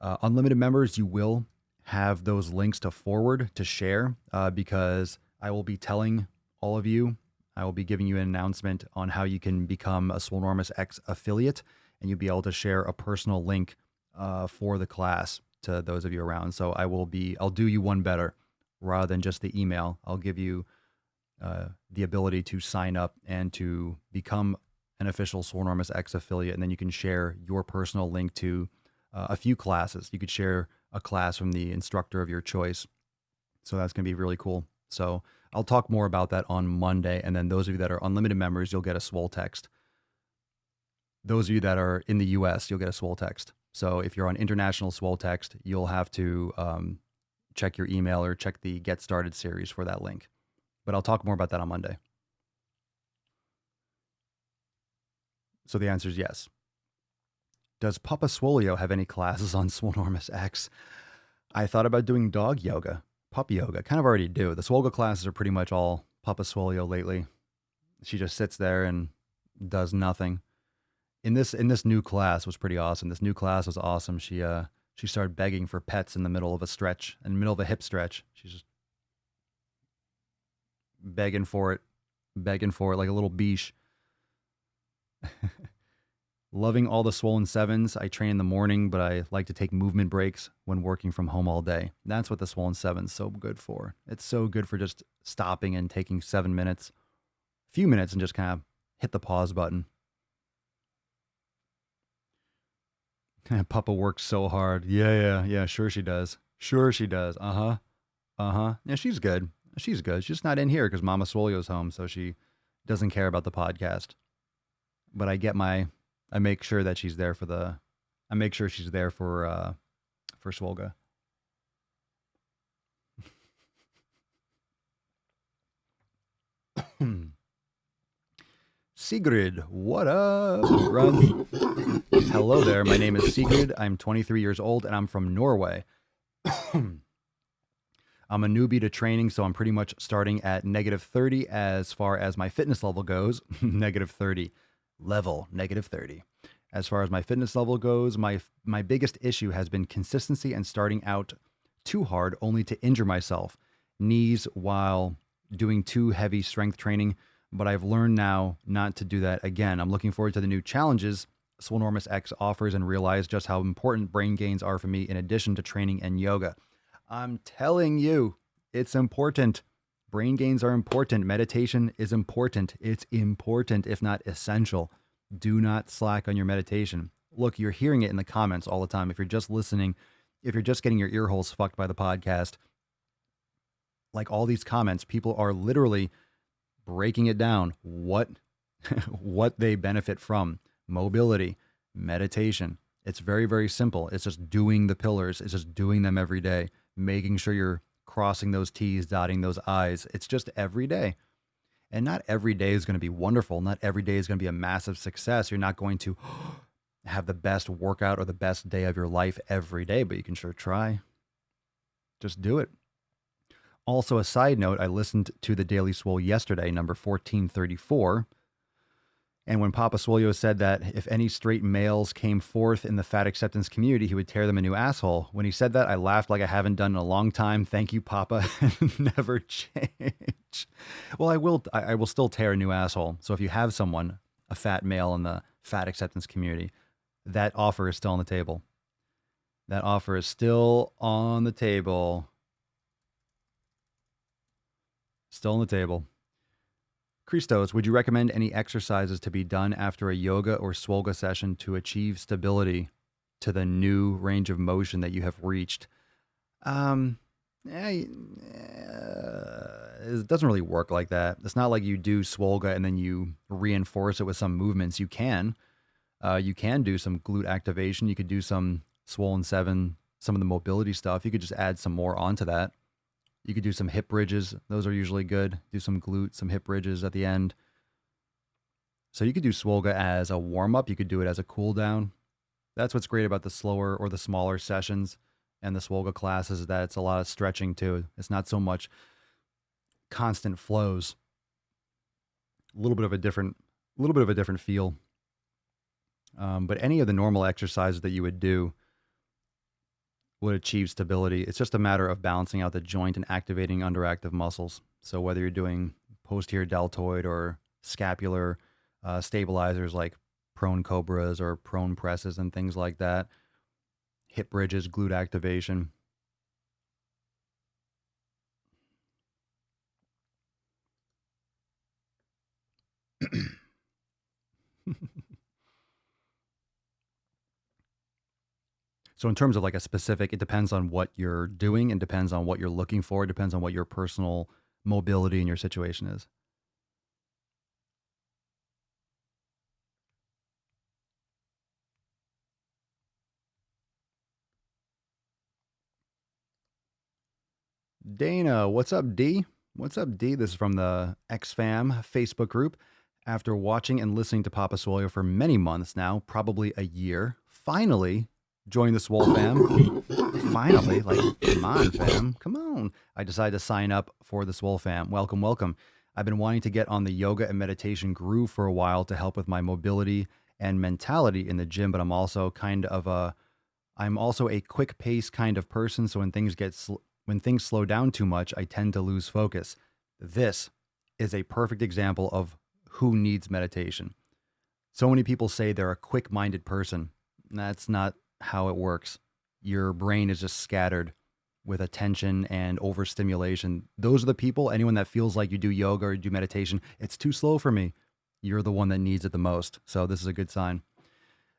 Unlimited members, you will have those links to forward, to share, because I will be telling all of you, I will be giving you an announcement on how you can become a Swolenormous X affiliate, and you'll be able to share a personal link for the class to those of you around. So I'll do you one better. Rather than just the email, I'll give you the ability to sign up and to become an official Swolenormous X affiliate, and then you can share your personal link to a few classes. You could share a class from the instructor of your choice. So that's going to be really cool. So I'll talk more about that on Monday. And then those of you that are unlimited members, you'll get a Swole text. Those of you that are in the US, you'll get a Swole text. So if you're on international Swole text, you'll have to check your email or check the Get Started series for that link. But I'll talk more about that on Monday. So the answer is yes. Does Papa Swolio have any classes on Swolenormous X? I thought about doing dog yoga, puppy yoga. Kind of already do. The Swolga classes are pretty much all Papa Swolio lately. She just sits there and does nothing. In this new class was pretty awesome. This new class was awesome. She started begging for pets in the middle of a stretch, in the middle of a hip stretch. She's just begging for it like a little beesh. Loving all the Swollen Sevens. I train in the morning, but I like to take movement breaks when working from home all day. That's what the Swollen Seven's so good for. It's so good for just stopping and taking 7 minutes, a few minutes, and just kind of hit the pause button. Papa works so hard. Yeah, sure she does. Uh-huh. Yeah, she's good. She's just not in here because Mama Swolio's home, so she doesn't care about the podcast. But I make sure that she's there for Swolga. Sigrid, what up? Run. Hello there. My name is Sigrid. I'm 23 years old and I'm from Norway. I'm a newbie to training, so I'm pretty much starting at -30 as far as my fitness level goes. -30. Level, -30. As far as my fitness level goes, my biggest issue has been consistency and starting out too hard only to injure myself. Knees while doing too heavy strength training, but I've learned now not to do that again. I'm looking forward to the new challenges Swolenormous X offers and realize just how important brain gains are for me in addition to training and yoga. I'm telling you, it's important. Brain gains are important. Meditation is important. It's important, if not essential. Do not slack on your meditation. Look, you're hearing it in the comments all the time. If you're just listening, if you're just getting your ear holes fucked by the podcast, like all these comments, people are literally breaking it down. What they benefit from. Mobility, meditation. It's very, very simple. It's just doing the pillars. It's just doing them every day, making sure you're crossing those T's, dotting those I's. It's just every day. And not every day is going to be wonderful. Not every day is going to be a massive success. You're not going to have the best workout or the best day of your life every day, but you can sure try. Just do it. Also, a side note, I listened to the Daily Swole yesterday, number 1434. And when Papa Swolio said that if any straight males came forth in the fat acceptance community, he would tear them a new asshole. When he said that, I laughed like I haven't done in a long time. Thank you, Papa. Never change. Well, I will still tear a new asshole. So if you have someone, a fat male in the fat acceptance community, that offer is still on the table. That offer is still on the table. Still on the table. Christos, would you recommend any exercises to be done after a yoga or swolga session to achieve stability to the new range of motion that you have reached? It doesn't really work like that. It's not like you do swolga and then you reinforce it with some movements. You can do some glute activation. You could do some Swole Seven, some of the mobility stuff. You could just add some more onto that. You could do some hip bridges. Those are usually good. Do some glute, some hip bridges at the end. So you could do swolga as a warm-up. You could do it as a cool-down. That's what's great about the slower or the smaller sessions and the swolga classes, is that it's a lot of stretching too. It's not so much constant flows. A little bit of a different feel. But any of the normal exercises that you would do would achieve stability. It's just a matter of balancing out the joint and activating underactive muscles. So whether you're doing posterior deltoid or scapular stabilizers like prone cobras or prone presses and things like that, hip bridges, glute activation. So in terms of like a specific, it depends on what you're doing and depends on what you're looking for. It depends on what your personal mobility in your situation is. Dana, what's up, D? What's up, D? This is from the X-Fam Facebook group. After watching and listening to Papa Swolio for many months now, probably a year, finally join the Swole fam. Finally, like, come on, fam. Come on. I decided to sign up for the Swole fam. Welcome, welcome. I've been wanting to get on the yoga and meditation groove for a while to help with my mobility and mentality in the gym, but I'm also a quick pace kind of person. So when things slow down too much, I tend to lose focus. This is a perfect example of who needs meditation. So many people say they're a quick-minded person. That's not how it works. Your brain is just scattered with attention and overstimulation. Those are the people, anyone that feels like you do yoga or you do meditation, it's too slow for me. You're the one that needs it the most. So this is a good sign.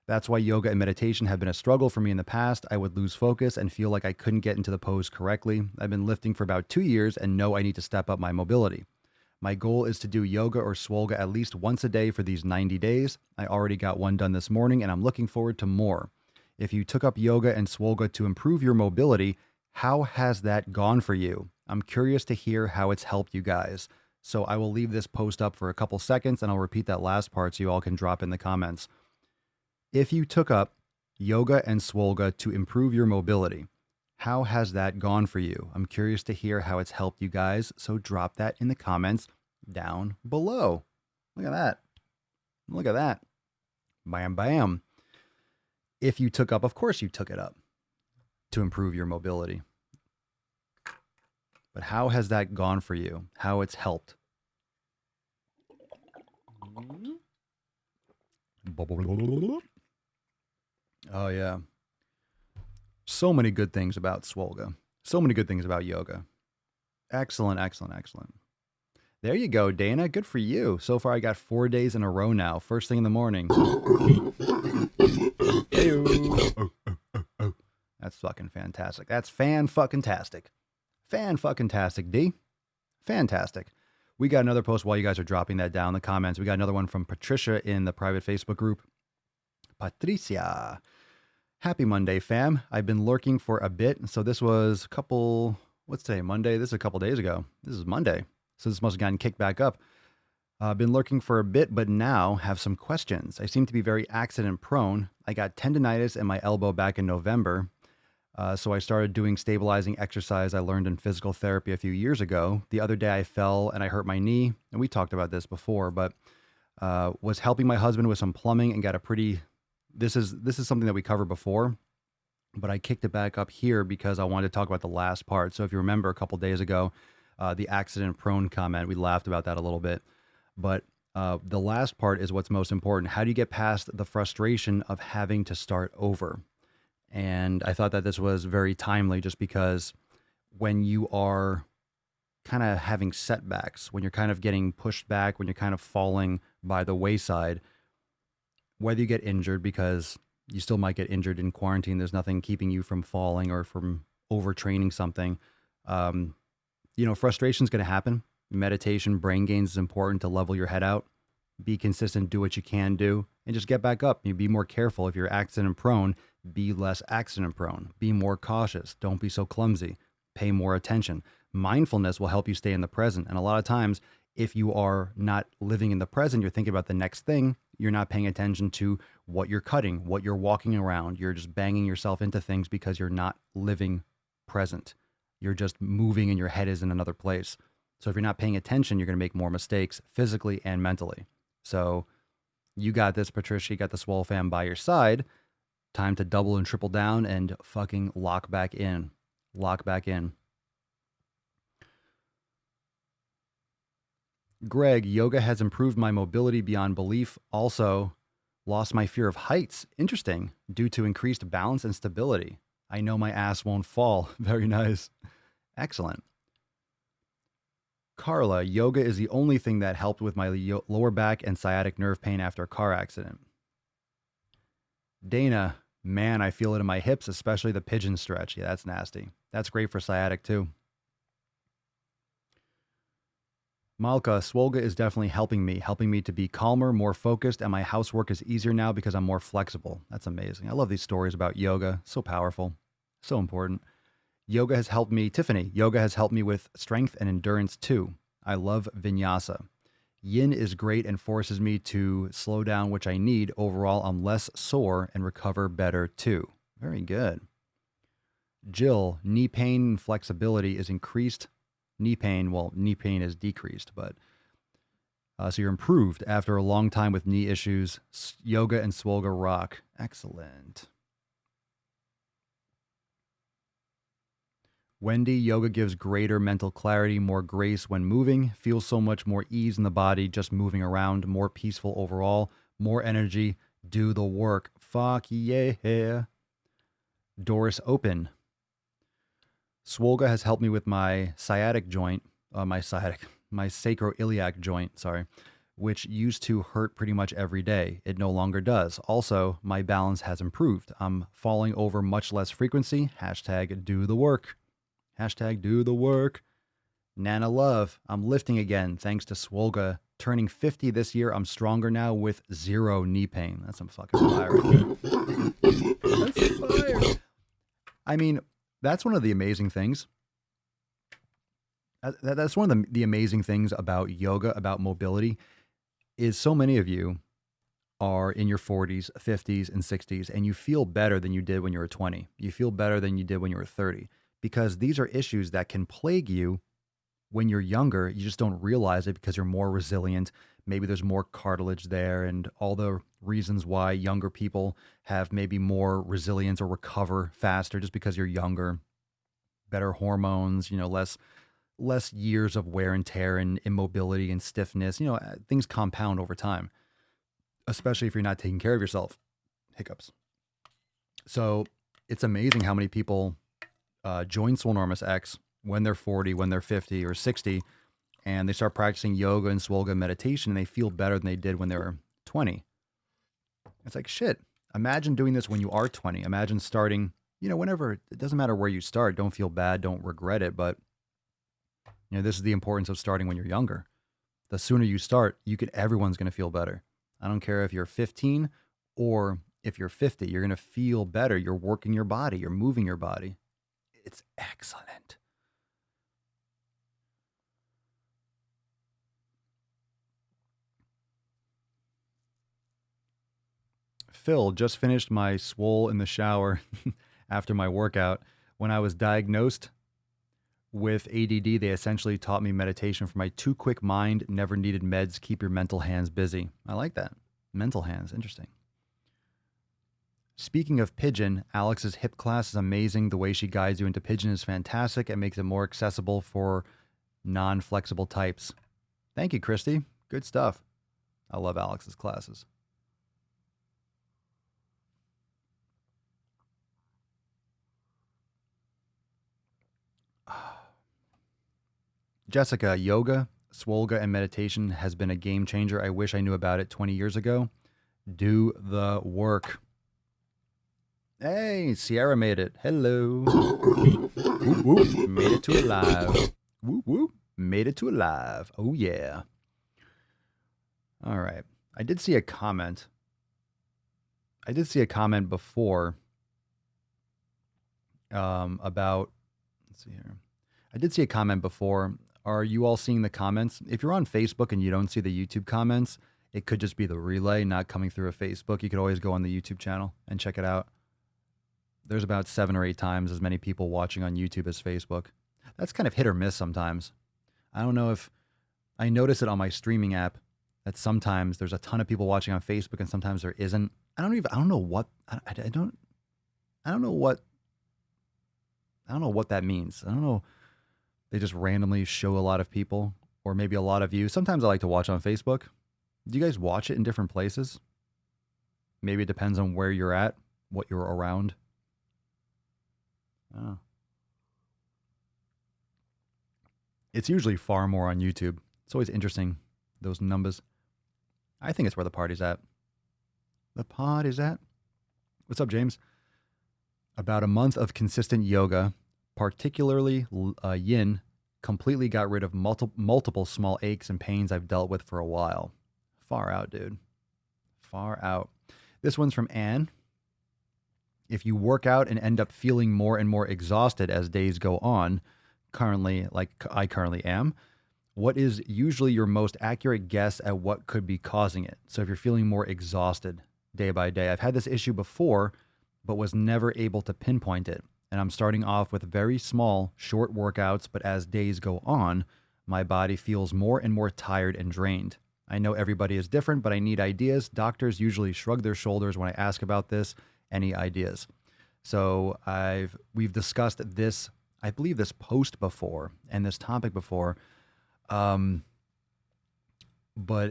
That's why yoga and meditation have been a struggle for me in the past. I would lose focus and feel like I couldn't get into the pose correctly. I've been lifting for about 2 years and know I need to step up my mobility. My goal is to do yoga or swolga at least once a day for these 90 days. I already got one done this morning and I'm looking forward to more. If you took up yoga and swolga to improve your mobility, how has that gone for you? I'm curious to hear how it's helped you guys. So I will leave this post up for a couple seconds and I'll repeat that last part so you all can drop in the comments. If you took up yoga and swolga to improve your mobility, how has that gone for you? I'm curious to hear how it's helped you guys. So drop that in the comments down below. Look at that. Look at that. Bam, bam. if you took up, of course you took it up to improve your mobility. But how has that gone for you? How it's helped? Oh, yeah. So many good things about Swolga. So many good things about yoga. Excellent, excellent, excellent. There you go, Dana. Good for you. So far, I got 4 days in a row now. First thing in the morning. That's fucking fantastic. That's fan-fucking-tastic. Fan-fucking-tastic, D. Fantastic. We got another post while you guys are dropping that down in the comments. We got another one from Patricia in the private Facebook group. Patricia. Happy Monday, fam. I've been lurking for a bit. So this was a couple, what's today, Monday? This is a couple days ago. This is Monday. So this must have gotten kicked back up. Been lurking for a bit, but now have some questions. I seem to be very accident prone. I got tendonitis in my elbow back in November. So I started doing stabilizing exercise I learned in physical therapy a few years ago. The other day I fell and I hurt my knee. And we talked about this before, but was helping my husband with some plumbing and got a pretty, this is something that we covered before, but I kicked it back up here because I wanted to talk about the last part. So if you remember a couple days ago, the accident prone comment, we laughed about that a little bit. But the last part is what's most important. How do you get past the frustration of having to start over? And I thought that this was very timely just because when you are kind of having setbacks, when you're kind of getting pushed back, when you're kind of falling by the wayside, whether you get injured, because you still might get injured in quarantine, there's nothing keeping you from falling or from overtraining something. Frustration is going to happen. Meditation, brain gains is important to level your head out. Be consistent, do what you can do, and just get back up. You be more careful. If you're accident prone, be less accident prone. Be more cautious. Don't be so clumsy. Pay more attention. Mindfulness will help you stay in the present. And a lot of times, if you are not living in the present, you're thinking about the next thing. You're not paying attention to what you're cutting, what you're walking around. You're just banging yourself into things because you're not living present. You're just moving and your head is in another place. So if you're not paying attention, you're going to make more mistakes physically and mentally. So you got this, Patricia. You got the Swole fam by your side. Time to double and triple down and fucking lock back in. Lock back in. Greg, yoga has improved my mobility beyond belief. Also, lost my fear of heights. Interesting. Due to increased balance and stability. I know my ass won't fall. Very nice. Excellent. Carla, yoga is the only thing that helped with my lower back and sciatic nerve pain after a car accident. Dana, man, I feel it in my hips, especially the pigeon stretch. Yeah, that's nasty. That's great for sciatic too. Malka, Swolga is definitely helping me to be calmer, more focused, and my housework is easier now because I'm more flexible. That's amazing. I love these stories about yoga. So powerful. So important. Yoga has helped me, Tiffany, yoga has helped me with strength and endurance too. I love vinyasa. Yin is great and forces me to slow down, which I need. Overall, I'm less sore and recover better too. Very good. Jill, knee pain and flexibility is increased. Knee pain is decreased, but so you're improved after a long time with knee issues. Yoga and Swolga rock. Excellent. Wendy, yoga gives greater mental clarity, more grace when moving, feels so much more ease in the body, just moving around, more peaceful overall, more energy, do the work. Fuck yeah. Doris Open. Swolga has helped me with my sciatic joint, my sacroiliac joint, which used to hurt pretty much every day. It no longer does. Also, my balance has improved. I'm falling over much less frequency. Hashtag do the work. Hashtag do the work. Nana Love, I'm lifting again thanks to Swolga. Turning 50 this year, I'm stronger now with 0 knee pain. That's some fucking fire right there. That's some fire. I mean, that's one of the amazing things. That's one of the amazing things about yoga, about mobility, is so many of you are in your 40s, 50s, and 60s, and you feel better than you did when you were 20. You feel better than you did when you were 30. Because these are issues that can plague you when you're younger, you just don't realize it because you're more resilient. Maybe there's more cartilage there, and all the reasons why younger people have maybe more resilience or recover faster just because you're younger, better hormones, less years of wear and tear and immobility and stiffness. Things compound over time, especially if you're not taking care of yourself. Hiccups. So it's amazing how many people join Swole Enormous X when they're 40, when they're 50 or 60, and they start practicing yoga and Swole meditation, and they feel better than they did when they were 20. It's like, shit, imagine doing this when you are 20. Imagine starting, whenever. It doesn't matter where you start. Don't feel bad. Don't regret it. But, this is the importance of starting when you're younger. The sooner you start, everyone's going to feel better. I don't care if you're 15 or if you're 50, you're going to feel better. You're working your body. You're moving your body. It's excellent. Phil, just finished my Swole in the shower after my workout. When I was diagnosed with ADD, they essentially taught me meditation for my too quick mind, never needed meds, keep your mental hands busy. I like that. Mental hands, interesting. Speaking of pigeon, Alex's hip class is amazing. The way she guides you into pigeon is fantastic. It makes it more accessible for non-flexible types. Thank you, Christy. Good stuff. I love Alex's classes. Jessica, yoga, Swolga, and meditation has been a game changer. I wish I knew about it 20 years ago. Do the work. Hey, Sierra made it. Hello. Whoop, whoop. Made it to alive. Whoop, whoop. Made it to alive. Oh, yeah. All right. I did see a comment before about, let's see here. I did see a comment before. Are you all seeing the comments? If you're on Facebook and you don't see the YouTube comments, it could just be the relay not coming through a Facebook. You could always go on the YouTube channel and check it out. There's about 7 or 8 times as many people watching on YouTube as Facebook. That's kind of hit or miss sometimes. I don't know if I notice it on my streaming app that sometimes there's a ton of people watching on Facebook and sometimes there isn't. I don't know what that means. I don't know. They just randomly show a lot of people or maybe a lot of you. Sometimes I like to watch on Facebook. Do you guys watch it in different places? Maybe it depends on where you're at, what you're around. Oh. It's usually far more on YouTube. It's always interesting, those numbers. I think it's where the party's at. The party's at. What's up, James? About a month of consistent yoga, particularly yin, completely got rid of multiple small aches and pains I've dealt with for a while. Far out, dude. Far out. This one's from Anne. If you work out and end up feeling more and more exhausted as days go on, currently, like I currently am, what is usually your most accurate guess at what could be causing it? So if you're feeling more exhausted day by day, I've had this issue before, but was never able to pinpoint it. And I'm starting off with very small, short workouts, but as days go on, my body feels more and more tired and drained. I know everybody is different, but I need ideas. Doctors usually shrug their shoulders when I ask about this. Any ideas? So we've discussed this, I believe, this post before and this topic before, but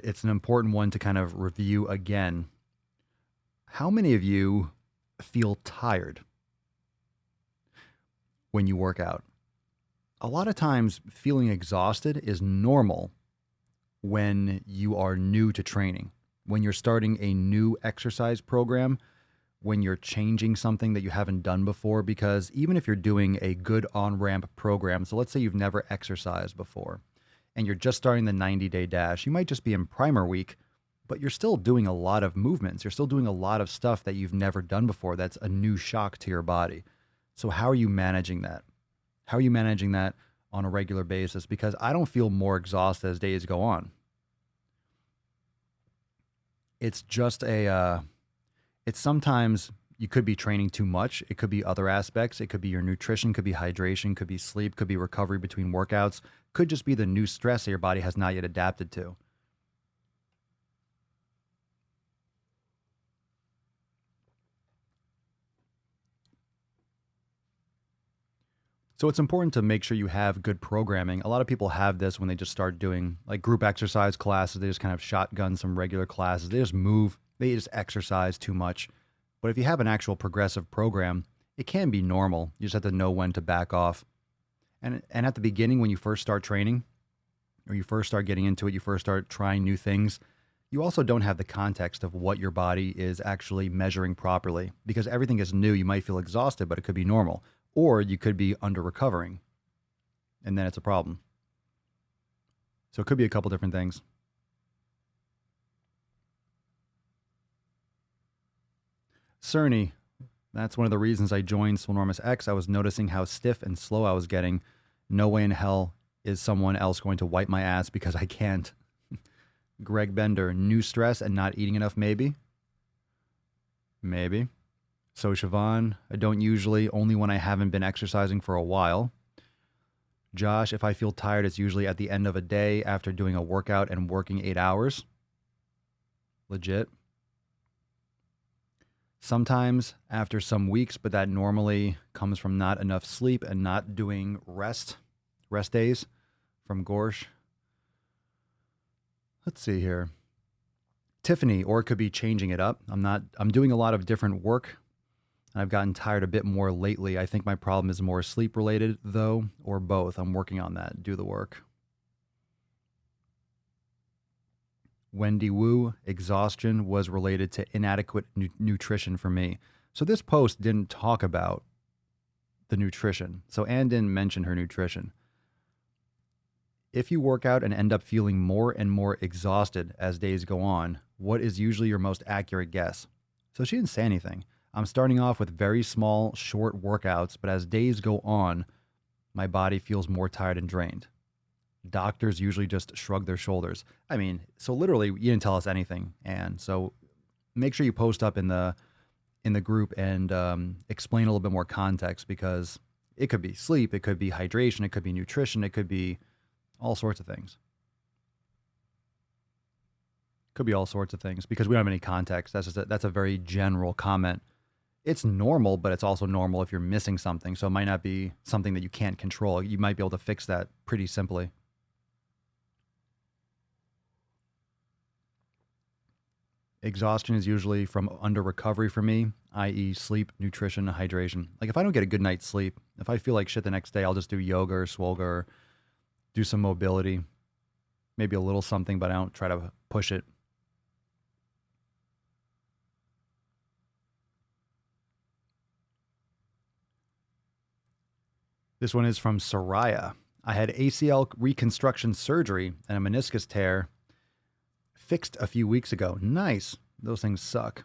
it's an important one to kind of review again. How many of you feel tired when you work out? A lot of times feeling exhausted is normal when you are new to training, when you're starting a new exercise program, when you're changing something that you haven't done before, because even if you're doing a good on-ramp program, so let's say you've never exercised before and you're just starting the 90-day dash, you might just be in primer week, but you're still doing a lot of movements. You're still doing a lot of stuff that you've never done before. That's a new shock to your body. So how are you managing that? How are you managing that on a regular basis? Because I don't feel more exhausted as days go on. It's just it's sometimes You could be training too much. It could be other aspects. It could be your nutrition, could be hydration, could be sleep, could be recovery between workouts, could just be the new stress that your body has not yet adapted to. So it's important to make sure you have good programming. A lot of people have this when they just start doing like group exercise classes. They just kind of shotgun some regular classes. They just move, they just exercise too much. But if you have an actual progressive program, it can be normal. You just have to know when to back off. And at the beginning, when you first start training or you first start getting into it, you first start trying new things, you also don't have the context of what your body is actually measuring properly. Because everything is new, you might feel exhausted, but it could be normal. Or you could be under recovering, and then it's a problem. So it could be a couple different things. Cerny, that's one of the reasons I joined Swolenormous X. I was noticing how stiff and slow I was getting. No way in hell is someone else going to wipe my ass because I can't. Greg Bender, new stress and not eating enough, maybe? Maybe. So Siobhan, I don't usually, only when I haven't been exercising for a while. Josh, if I feel tired, it's usually at the end of a day after doing a workout and working 8 hours. Legit. Sometimes after some weeks, but that normally comes from not enough sleep and not doing rest days from Gorsh. Let's see here. Tiffany, or it could be changing it up. I'm doing a lot of different work. I've gotten tired a bit more lately. I think my problem is more sleep related, though, or both. I'm working on that. Do the work. Wendy Wu, exhaustion was related to inadequate nutrition for me. So this post didn't talk about the nutrition. So Ann didn't mention her nutrition. If you work out and end up feeling more and more exhausted as days go on, what is usually your most accurate guess? So she didn't say anything. I'm starting off with very small, short workouts, but as days go on, my body feels more tired and drained. Doctors usually just shrug their shoulders. I mean, so literally, you didn't tell us anything, and so make sure you post up in the group and explain a little bit more context, because it could be sleep, it could be hydration, it could be nutrition, it could be all sorts of things. Could be all sorts of things because we don't have any context. That's a very general comment. It's normal, but it's also normal if you're missing something. So it might not be something that you can't control. You might be able to fix that pretty simply. Exhaustion is usually from under recovery for me, i.e. sleep, nutrition, and hydration. Like if I don't get a good night's sleep, if I feel like shit the next day, I'll just do yoga or swolga or do some mobility, maybe a little something, but I don't try to push it. This one is from Soraya. I had ACL reconstruction surgery and a meniscus tear fixed a few weeks ago. Nice. Those things suck.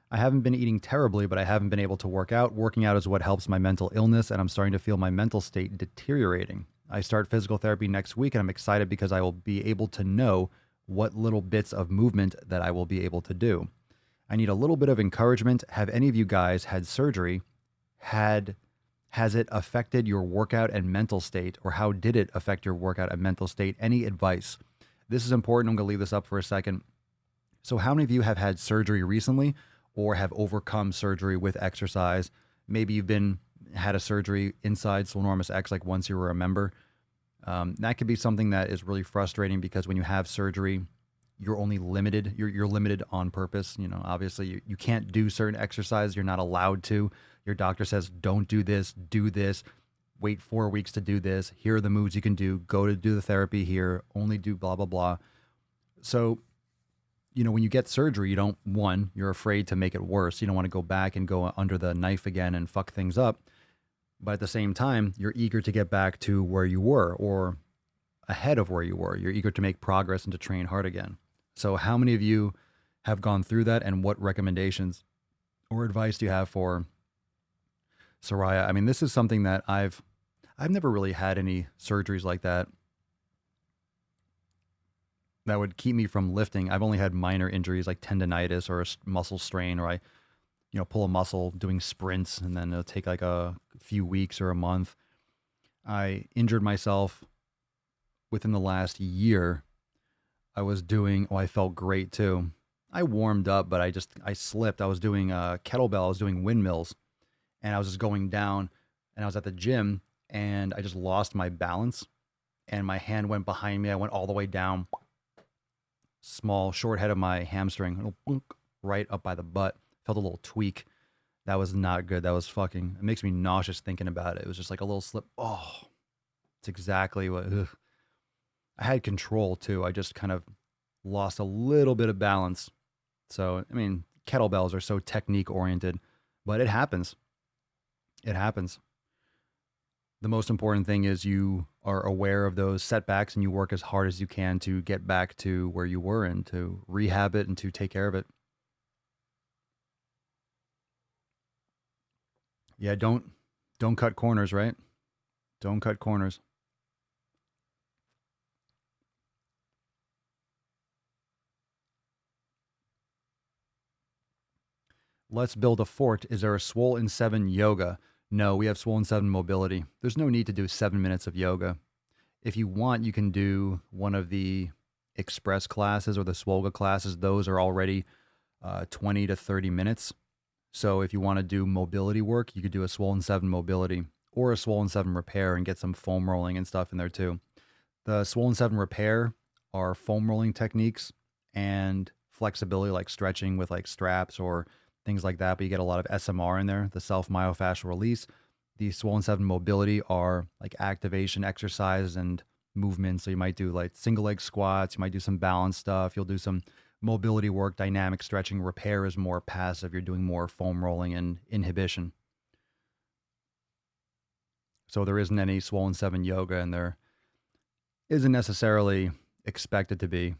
I haven't been eating terribly, but I haven't been able to work out. Working out is what helps my mental illness, and I'm starting to feel my mental state deteriorating. I start physical therapy next week, and I'm excited because I will be able to know what little bits of movement that I will be able to do. I need a little bit of encouragement. Have any of you guys had surgery? Has it affected your workout and mental state, or how did it affect your workout and mental state? Any advice? This is important. I'm going to leave this up for a second. So how many of you have had surgery recently or have overcome surgery with exercise? Maybe you've had a surgery inside Swolenormous X, like once you were a member. That could be something that is really frustrating because when you have surgery, you're only limited. You're limited on purpose. You know, obviously you can't do certain exercise. You're not allowed to. Your doctor says, don't do this, wait 4 weeks to do this. Here are the moves you can do. Go to do the therapy here. Only do blah, blah, blah. So, you know, when you get surgery, you're afraid to make it worse. You don't want to go back and go under the knife again and fuck things up. But at the same time, you're eager to get back to where you were or ahead of where you were. You're eager to make progress and to train hard again. So how many of you have gone through that, and what recommendations or advice do you have for Soraya? I mean, this is something that I've never really had any surgeries like that would keep me from lifting. I've only had minor injuries like tendonitis or a muscle strain, or pull a muscle doing sprints, and then it'll take like a few weeks or a month. I injured myself within the last year. I felt great too. I warmed up, but I slipped. I was doing kettlebell, I was doing windmills, and I was just going down, and I was at the gym, and I just lost my balance, and my hand went behind me. I went all the way down, small, short head of my hamstring, right up by the butt. Felt a little tweak. That was not good. It makes me nauseous thinking about it. It was just like a little slip. Oh, it's exactly what, ugh. I had control too. I just kind of lost a little bit of balance. So, I mean, kettlebells are so technique oriented, but it happens. It happens. The most important thing is you are aware of those setbacks and you work as hard as you can to get back to where you were and to rehab it and to take care of it. Yeah, don't cut corners, right? Don't cut corners. Let's build a fort. Is there a Swole 7 yoga? No, we have Swole 7 mobility. There's no need to do 7 minutes of yoga. If you want, you can do one of the express classes or the Swolga classes. Those are already 20 to 30 minutes. So if you want to do mobility work, you could do a Swole 7 mobility or a Swole 7 repair and get some foam rolling and stuff in there too. The Swole 7 repair are foam rolling techniques and flexibility, like stretching with like straps or things like that, but you get a lot of SMR in there, the self-myofascial release. The Swole 7 mobility are like activation exercises and movements. So you might do like single leg squats, you might do some balance stuff, you'll do some mobility work, dynamic stretching. Repair is more passive. You're doing more foam rolling and inhibition. So there isn't any Swole 7 yoga, and there isn't necessarily expected to be.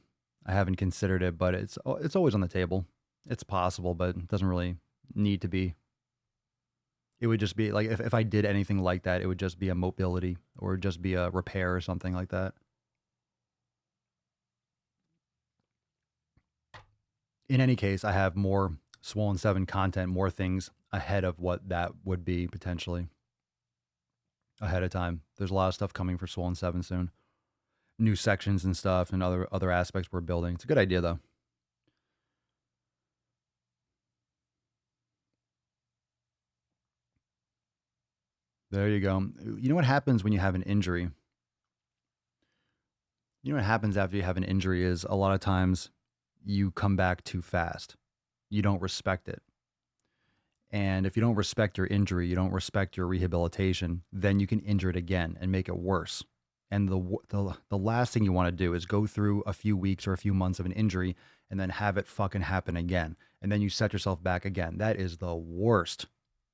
I haven't considered it, but it's always on the table. It's possible, but it doesn't really need to be. It would just be like if I did anything like that, it would just be a mobility or just be a repair or something like that. In any case, I have more Swole 7 content, more things ahead of what that would be potentially ahead of time. There's a lot of stuff coming for Swole 7 soon. New sections and stuff and other aspects we're building. It's a good idea though. There you go. You know what happens when you have an injury? You know what happens after you have an injury is a lot of times you come back too fast. You don't respect it. And if you don't respect your injury, you don't respect your rehabilitation, then you can injure it again and make it worse. And the last thing you want to do is go through a few weeks or a few months of an injury and then have it fucking happen again. And then you set yourself back again. That is the worst.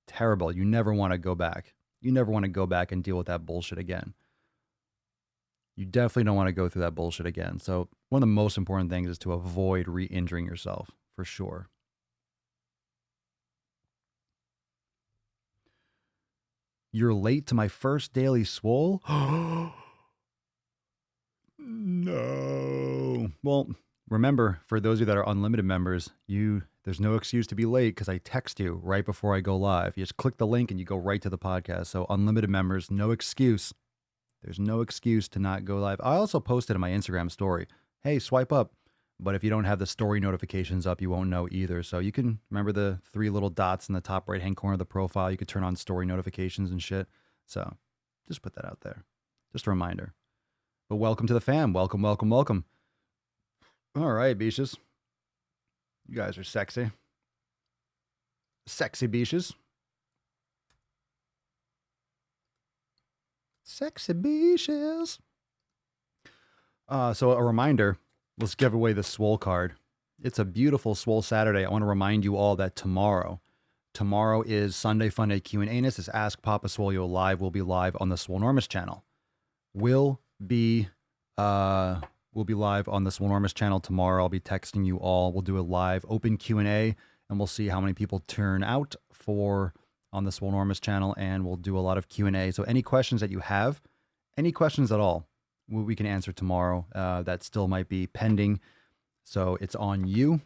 Terrible. You never want to go back. You never want to go back and deal with that bullshit again. You definitely don't want to go through that bullshit again. So one of the most important things is to avoid re-injuring yourself, for sure. You're late to my first daily swole? No. Well, remember, for those of you that are unlimited members, there's no excuse to be late because I text you right before I go live. You just click the link and you go right to the podcast. So unlimited members, no excuse. There's no excuse to not go live. I also posted in my Instagram story, hey, swipe up. But if you don't have the story notifications up, you won't know either. So you can remember the 3 little dots in the top right-hand corner of the profile. You could turn on story notifications and shit. So just put that out there. Just a reminder. But welcome to the fam. Welcome, welcome, welcome. All right, beaches. You guys are sexy. Sexy beaches. Sexy beaches. So a reminder, let's give away the Swole card. It's a beautiful Swole Saturday. I want to remind you all that tomorrow is Sunday Funday Q&A. This is Ask Papa Swolio live. We'll be live on the Swolenormous channel. We'll be live on the Swolenormous channel tomorrow. I'll be texting you all. We'll do a live open Q&A, and we'll see how many people turn out on the Swolenormous channel, and we'll do a lot of Q&A. So any questions that you have, any questions at all, we can answer tomorrow. That still might be pending. So it's on you.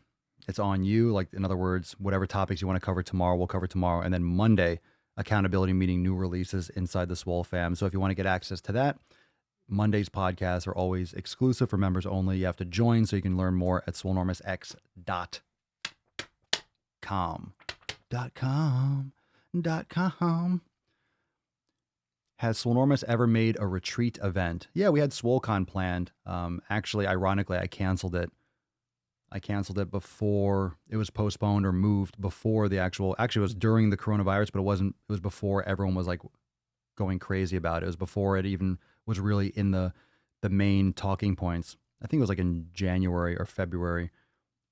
It's on you. Like, in other words, whatever topics you want to cover tomorrow, we'll cover tomorrow. And then Monday, accountability meeting, new releases inside the Swole fam. So if you want to get access to that, Monday's podcasts are always exclusive for members only. You have to join so you can learn more at swolenormousx.com. .com. Has Swolenormous ever made a retreat event? Yeah, we had SwoleCon planned. Actually, ironically, I canceled it. I canceled it before it was postponed or moved before the actually, it was during the coronavirus, but it was before everyone was like going crazy about it. It was before it even was really in the main talking points. I think it was like in January or February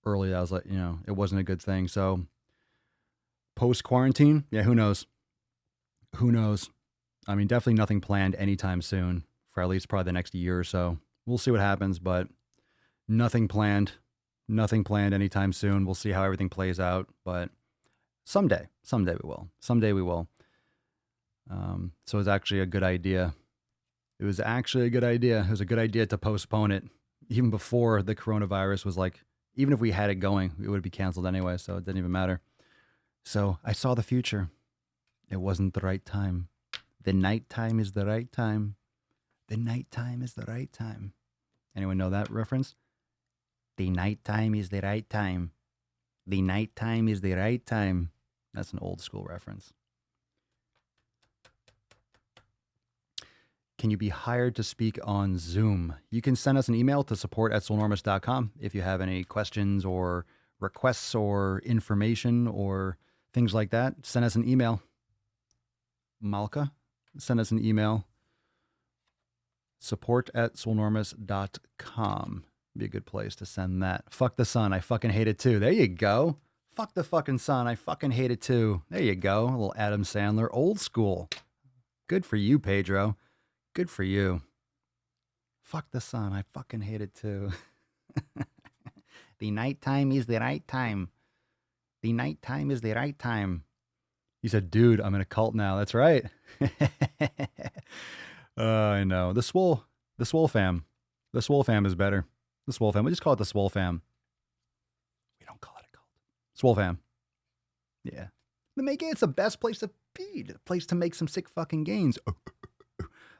early. I was like, it wasn't a good thing. So post quarantine, yeah, who knows? Who knows? I mean, definitely nothing planned anytime soon for at least probably the next year or so. We'll see what happens, but nothing planned. Nothing planned anytime soon. We'll see how everything plays out, but someday we will. Someday we will. So it's actually a good idea. It was actually a good idea. It was a good idea to postpone it even before the coronavirus was like, even if we had it going, it would be canceled anyway. So it didn't even matter. So I saw the future. It wasn't the right time. The nighttime is the right time. The nighttime is the right time. Anyone know that reference? The nighttime is the right time. The nighttime is the right time. That's an old school reference. Can you be hired to speak on Zoom? You can send us an email to support@swolenormous.com if you have any questions or requests or information or things like that. Send us an email. Malka, send us an email. support@swolenormous.com. Be a good place to send that. Fuck the sun. I fucking hate it too. There you go. Fuck the fucking sun. I fucking hate it too. There you go. A little Adam Sandler. Old school. Good for you, Pedro. Good for you. Fuck the sun. I fucking hate it too. The nighttime is the right time. The nighttime is the right time. You said, dude, I'm in a cult now. That's right. I know. The Swole fam. The Swole fam is better. The Swole fam. We just call it the Swole fam. We don't call it a cult. Swole fam. Yeah. It's the best place to be. The place to make some sick fucking gains.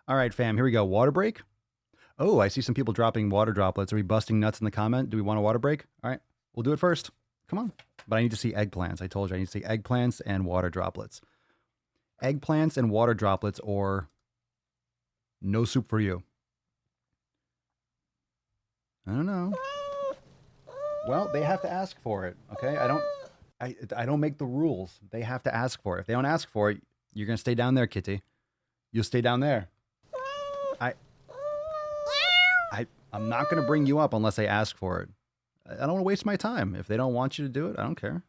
All right, fam. Here we go. Water break. Oh, I see some people dropping water droplets. Are we busting nuts in the comment? Do we want a water break? All right. We'll do it first. Come on. But I need to see eggplants. I told you I need to see eggplants and water droplets. Eggplants and water droplets, or no soup for you. I don't know. Well, they have to ask for it. Okay. I don't make the rules. They have to ask for it. If they don't ask for it, you're going to stay down there, kitty. You'll stay down there. I'm not going to bring you up unless they ask for it. I don't want to waste my time. If they don't want you to do it, I don't care.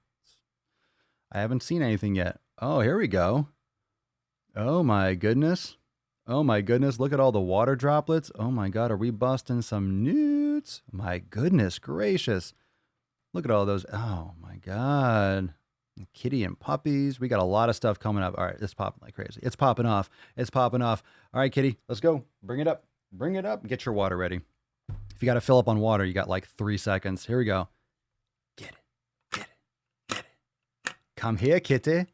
I haven't seen anything yet. Oh, here we go. Oh my goodness. Oh my goodness. Look at all the water droplets. Oh my God. Are we busting some newts? My goodness gracious. Look at all those. Oh my God. Kitty and puppies. We got a lot of stuff coming up. All right. It's popping like crazy. It's popping off. It's popping off. All right, kitty. Let's go. Bring it up. Bring it up. Get your water ready. If you got to fill up on water, you got like 3 seconds. Here we go. Get it. Get it. Get it. Come here, kitty.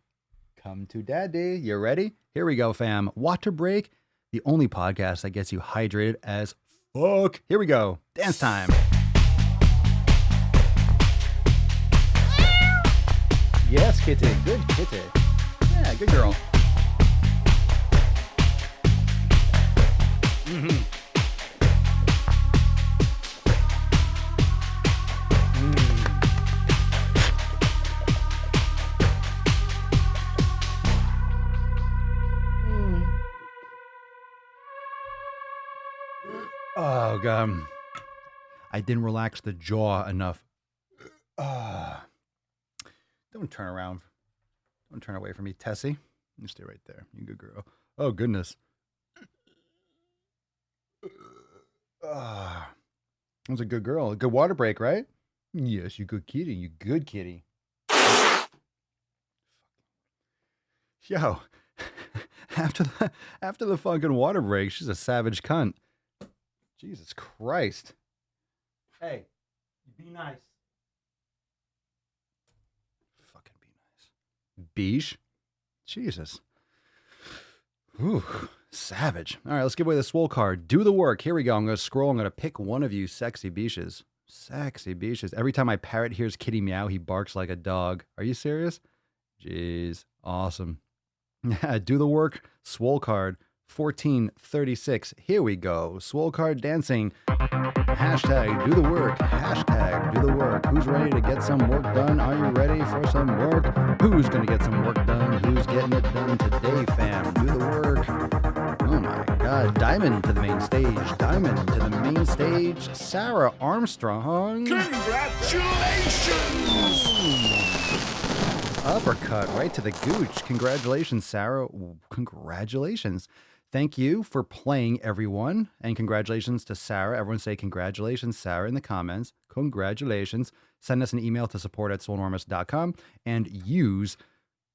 Come to daddy. You ready? Here we go, fam. Water break. The only podcast that gets you hydrated as fuck. Here we go. Dance time. Yes, kitty. Good kitty. Yeah, good girl. Mm-hmm. Oh, God. I didn't relax the jaw enough. Don't turn around. Don't turn away from me, Tessie. You stay right there. You good girl. Oh, goodness. That was a good girl. A good water break, right? Yes, you good kitty. You good kitty. Yo, after the fucking water break, she's a savage cunt. Jesus Christ. Hey, be nice. Beige. Jesus. Ooh, savage. All right, let's give away the Swole card. Do the work. Here we go. I'm going to scroll. I'm going to pick one of you sexy beaches. Sexy beaches. Every time my parrot hears kitty meow, he barks like a dog. Are you serious? Jeez. Awesome. Do the work. Swole card. 1436. Here we go. Swole card dancing. Hashtag do the work. Hashtag do the work. Who's ready to get some work done? Are you ready for some work? Who's going to get some work done? Who's getting it done today, fam? Do the work. Oh my God. Diamond to the main stage. Diamond to the main stage. Sarah Armstrong. Congratulations! Uppercut right to the gooch. Congratulations, Sarah. Congratulations. Thank you for playing, everyone. And congratulations to Sarah. Everyone say congratulations, Sarah, in the comments. Congratulations. Send us an email to support@swolenormous.com and use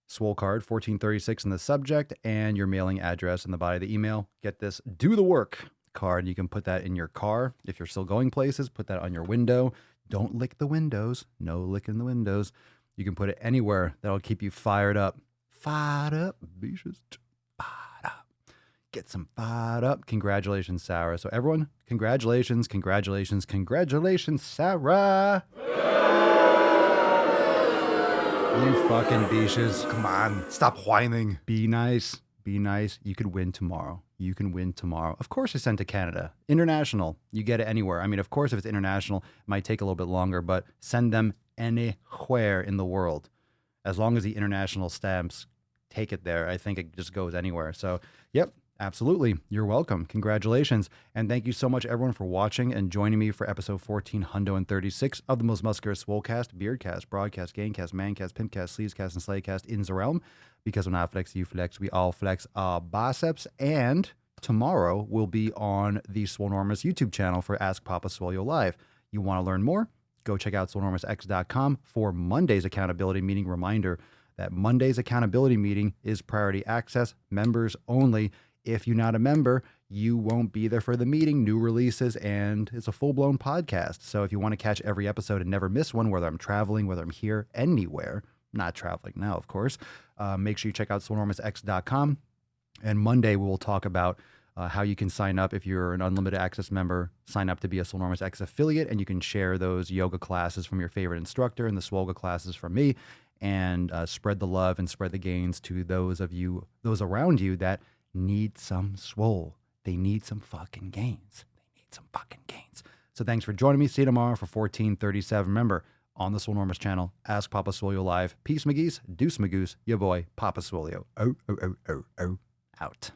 Swole card 1436 in the subject and your mailing address in the body of the email. Get this do the work card. You can put that in your car. If you're still going places, put that on your window. Don't lick the windows. No licking the windows. You can put it anywhere. That'll keep you fired up. Fired up, bitches. Fired up. Get some fired up. Congratulations, Sarah. So everyone, congratulations, congratulations, congratulations, Sarah. You fucking bitches. Come on, stop whining. Be nice. Be nice. You could win tomorrow. You can win tomorrow. Of course, it's sent to Canada. International. You get it anywhere. I mean, of course, if it's international, it might take a little bit longer, but send them anywhere in the world. As long as the international stamps take it there, I think it just goes anywhere. So, yep, absolutely. You're welcome. Congratulations. And thank you so much, everyone, for watching and joining me for episode 1436 of the Most Muscular Swolecast, Beardcast, Broadcast, Gamecast, Mancast, Pimpcast, Sleevescast, and Slaycast in the realm. Because when I flex, you flex, we all flex our biceps. And tomorrow we'll be on the Swolenormous YouTube channel for Ask Papa Swole Live. You want to learn more? Go check out swolenormousx.com for Monday's accountability meeting. Reminder that Monday's accountability meeting is priority access, members only. If you're not a member, you won't be there for the meeting, new releases, and it's a full-blown podcast. So if you want to catch every episode and never miss one, whether I'm traveling, whether I'm here, anywhere, not traveling now, of course, make sure you check out swolenormousx.com. And Monday, we will talk about how you can sign up if you're an unlimited access member. Sign up to be a Swolenormous X affiliate, and you can share those yoga classes from your favorite instructor and the Swoga classes from me, and spread the love and spread the gains to those around you that need some swole. They need some fucking gains. They need some fucking gains. So thanks for joining me. See you tomorrow for 1437. Remember, on the Swolenormous channel, Ask Papa Swole Live. Peace, McGee's. Deuce, Magoose. Your boy, Papa Swolio. Out.